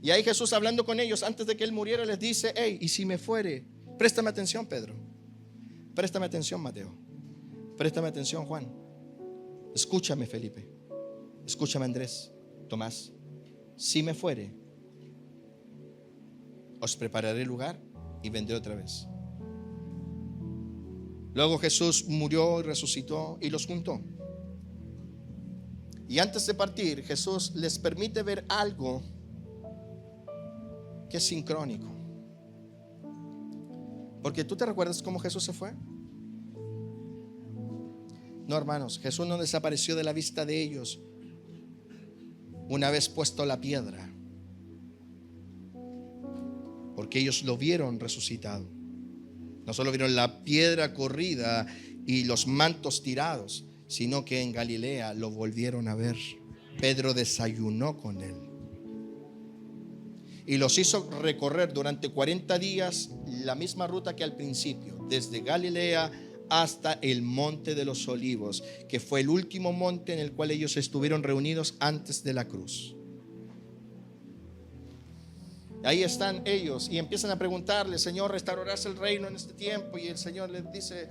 Y ahí Jesús hablando con ellos antes de que Él muriera les dice, hey, y si me fuere, préstame atención, Pedro. Préstame atención, Mateo. Préstame atención, Juan. Escúchame, Felipe. Escúchame, Andrés, Tomás. Si me fuere, os prepararé lugar y vendré otra vez. Luego Jesús murió y resucitó y los juntó. Y antes de partir, Jesús les permite ver algo que es sincrónico. Porque tú te recuerdas cómo Jesús se fue. No, hermanos, Jesús no desapareció de la vista de ellos una vez puesto la piedra, porque ellos lo vieron resucitado. No solo vieron la piedra corrida y los mantos tirados, sino que en Galilea lo volvieron a ver. Pedro desayunó con Él y los hizo recorrer durante 40 días la misma ruta que al principio, desde Galilea hasta el Monte de los Olivos, que fue el último monte en el cual ellos estuvieron reunidos antes de la cruz. Ahí están ellos y empiezan a preguntarle, Señor, ¿restaurarás el reino en este tiempo? Y el Señor les dice,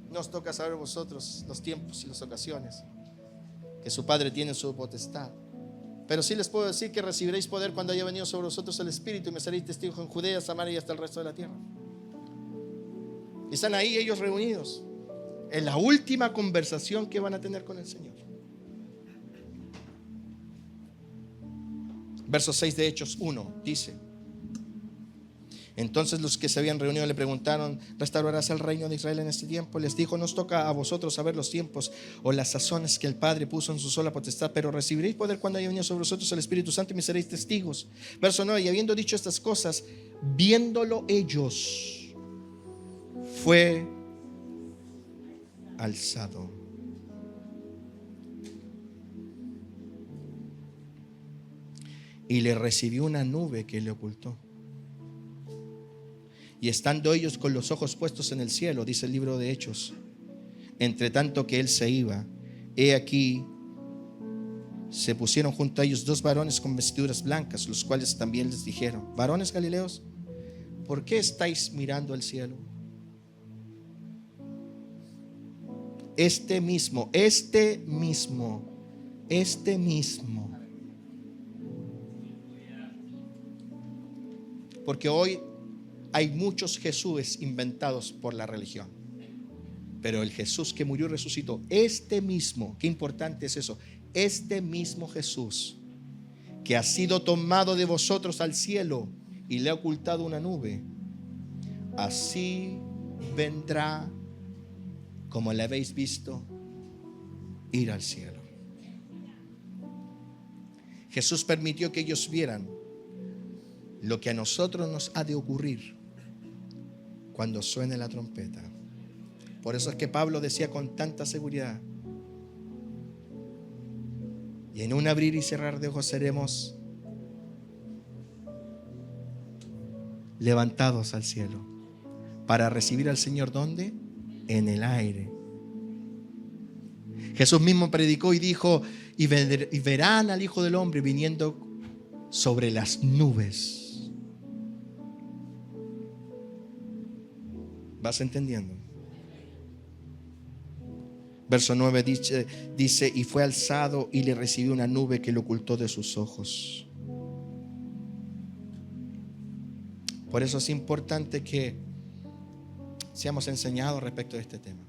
nos toca saber vosotros los tiempos y las ocasiones que su Padre tiene en su potestad. Pero sí les puedo decir que recibiréis poder cuando haya venido sobre vosotros el Espíritu, y me seréis testigos en Judea, Samaria y hasta el resto de la tierra. Y están ahí ellos reunidos en la última conversación que van a tener con el Señor. Verso 6 de Hechos 1 dice: entonces los que se habían reunido le preguntaron, ¿restaurarás el reino de Israel en este tiempo? Les dijo, no os toca a vosotros saber los tiempos o las sazones que el Padre puso en su sola potestad, pero recibiréis poder cuando haya venido sobre vosotros el Espíritu Santo y me seréis testigos. Verso 9, y habiendo dicho estas cosas, viéndolo ellos, fue alzado. Y le recibió una nube que le ocultó. Y estando ellos con los ojos puestos en el cielo, dice el libro de Hechos, entre tanto que él se iba, he aquí se pusieron junto a ellos dos varones con vestiduras blancas, los cuales también les dijeron, varones galileos, ¿por qué estáis mirando al cielo? Este mismo. Porque hoy hay muchos Jesús inventados por la religión. Pero el Jesús que murió y resucitó, este mismo, qué importante es eso, este mismo Jesús que ha sido tomado de vosotros al cielo y le ha ocultado una nube, así vendrá como le habéis visto ir al cielo. Jesús permitió que ellos vieran lo que a nosotros nos ha de ocurrir cuando suene la trompeta. Por eso es que Pablo decía con tanta seguridad: y en un abrir y cerrar de ojos seremos levantados al cielo para recibir al Señor. ¿Dónde? En el aire. Jesús mismo predicó y dijo: y verán al Hijo del Hombre viniendo sobre las nubes. ¿Vas entendiendo? Verso 9 dice: y fue alzado y le recibió una nube que lo ocultó de sus ojos. Por eso es importante que seamos enseñados respecto de este tema.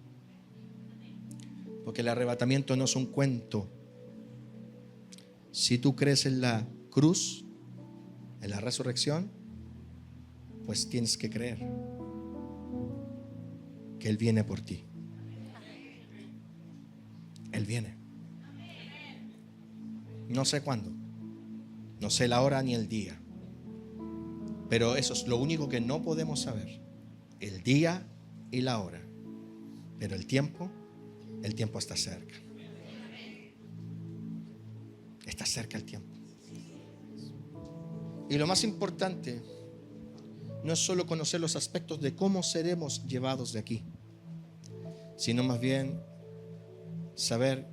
Porque el arrebatamiento no es un cuento. Si tú crees en la cruz, en la resurrección, pues tienes que creer que Él viene por ti. Él viene. No sé cuándo, no sé la hora ni el día, pero eso es lo único que no podemos saber: el día y la hora. Pero el tiempo está cerca. Está cerca el tiempo. Y lo más importante no es solo conocer los aspectos de cómo seremos llevados de aquí, sino más bien saber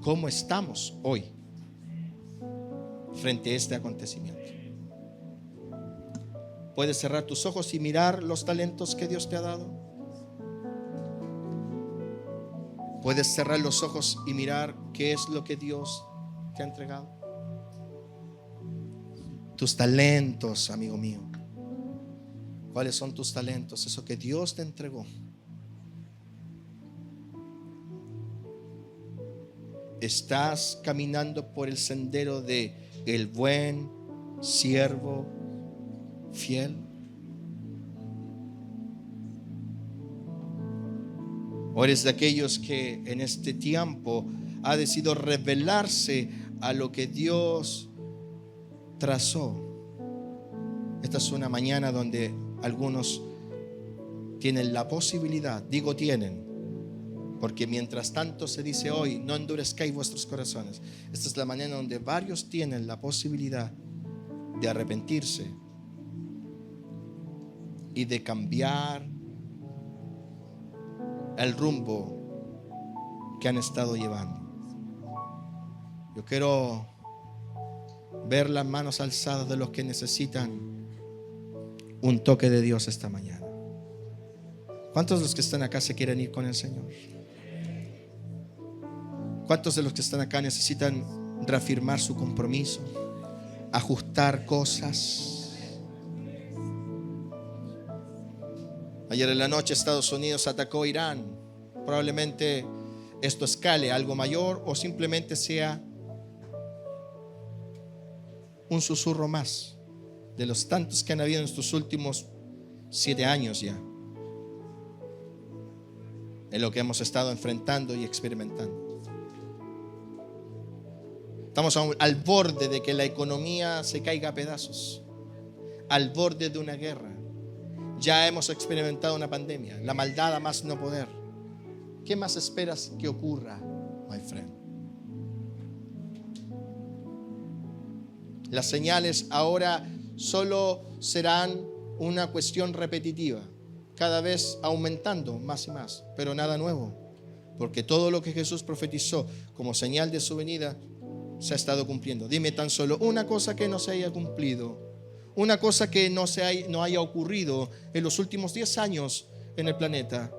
cómo estamos hoy frente a este acontecimiento. ¿Puedes cerrar tus ojos y mirar los talentos que Dios te ha dado? ¿Puedes cerrar los ojos y mirar qué es lo que Dios te ha entregado? Tus talentos, amigo mío. ¿Cuáles son tus talentos? Eso que Dios te entregó. ¿Estás caminando por el sendero de el buen siervo fiel? ¿O eres de aquellos que en este tiempo ha decidido rebelarse a lo que Dios trazó? Esta es una mañana donde algunos tienen la posibilidad, digo tienen, porque mientras tanto se dice hoy: no endurezcáis vuestros corazones. Esta es la mañana donde varios tienen la posibilidad de arrepentirse y de cambiar el rumbo que han estado llevando. Yo quiero ver las manos alzadas de los que necesitan un toque de Dios esta mañana. ¿Cuántos de los que están acá se quieren ir con el Señor? ¿Cuántos de los que están acá necesitan reafirmar su compromiso, ajustar cosas? Ayer en la noche Estados Unidos atacó a Irán. Probablemente esto escale a algo mayor o simplemente sea un susurro más de los tantos que han habido en estos últimos 7 años ya, en lo que hemos estado enfrentando y experimentando. Estamos al borde de que la economía se caiga a pedazos, al borde de una guerra. Ya hemos experimentado una pandemia, la maldad a más no poder. ¿Qué más esperas que ocurra, my friend? Las señales ahora solo serán una cuestión repetitiva, cada vez aumentando más y más, pero nada nuevo, porque todo lo que Jesús profetizó como señal de su venida se ha estado cumpliendo. Dime tan solo una cosa que no se haya cumplido, una cosa que no haya ocurrido en los últimos 10 años en el planeta.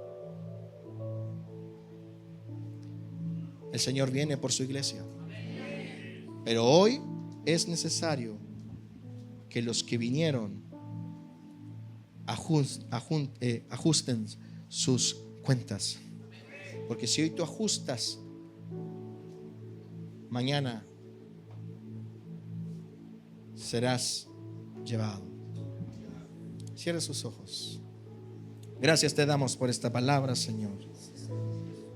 El Señor viene por su iglesia. Pero hoy es necesario que los que vinieron ajusten sus cuentas. Porque si hoy tú ajustas, mañana serás llevado. Cierra sus ojos. Gracias te damos por esta palabra, Señor.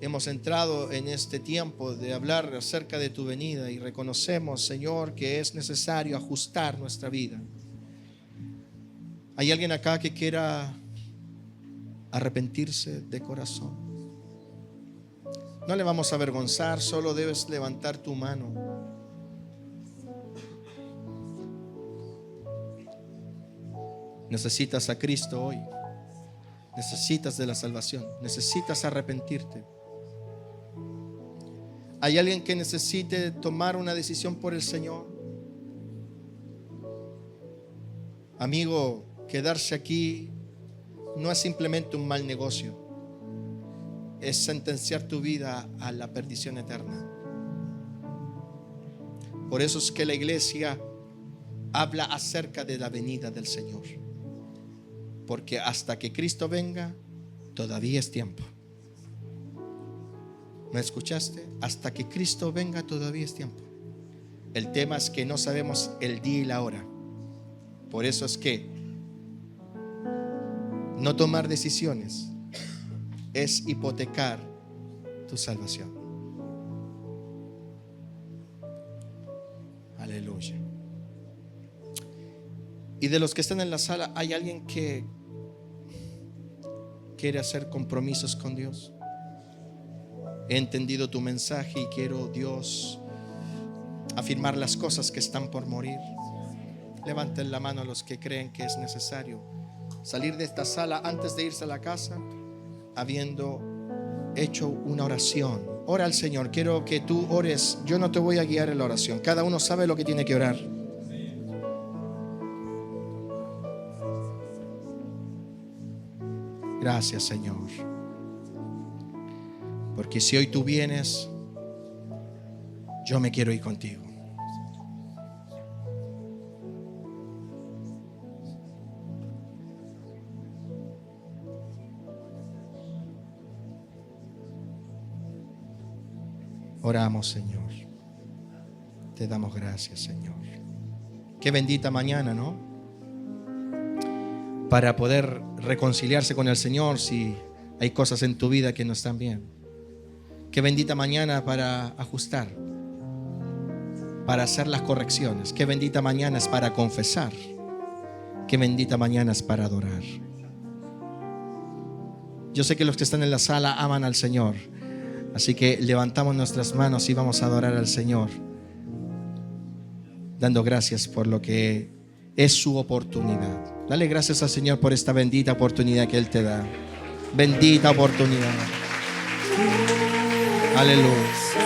Hemos entrado en este tiempo de hablar acerca de tu venida y reconocemos, Señor, que es necesario ajustar nuestra vida. ¿Hay alguien acá que quiera arrepentirse de corazón? No le vamos a avergonzar, solo debes levantar tu mano. Necesitas a Cristo hoy. Necesitas de la salvación. Necesitas arrepentirte. ¿Hay alguien que necesite tomar una decisión por el Señor? Amigo, quedarse aquí no es simplemente un mal negocio. Es sentenciar tu vida a la perdición eterna. Por eso es que la iglesia habla acerca de la venida del Señor. Porque hasta que Cristo venga, todavía es tiempo. ¿Me escuchaste? Hasta que Cristo venga, todavía es tiempo. El tema es que no sabemos el día y la hora. Por eso es que no tomar decisiones es hipotecar tu salvación. Aleluya. Y de los que están en la sala, ¿hay alguien que quiere hacer compromisos con Dios? He entendido tu mensaje y quiero, Dios, afirmar las cosas que están por morir. Levanten la mano a los que creen que es necesario salir de esta sala antes de irse a la casa, habiendo hecho una oración. Ora al Señor. Quiero que tú ores. Yo no te voy a guiar en la oración. Cada uno sabe lo que tiene que orar. Gracias, Señor. Porque si hoy tú vienes, yo me quiero ir contigo. Oramos, Señor. Te damos gracias, Señor. Qué bendita mañana, ¿no? Para poder reconciliarse con el Señor si hay cosas en tu vida que no están bien. Qué bendita mañana para ajustar, para hacer las correcciones. Qué bendita mañana es para confesar. Qué bendita mañana es para adorar. Yo sé que los que están en la sala aman al Señor. Así que levantamos nuestras manos y vamos a adorar al Señor, dando gracias por lo que es su oportunidad. Dale gracias al Señor por esta bendita oportunidad que Él te da. Bendita oportunidad. Aleluya.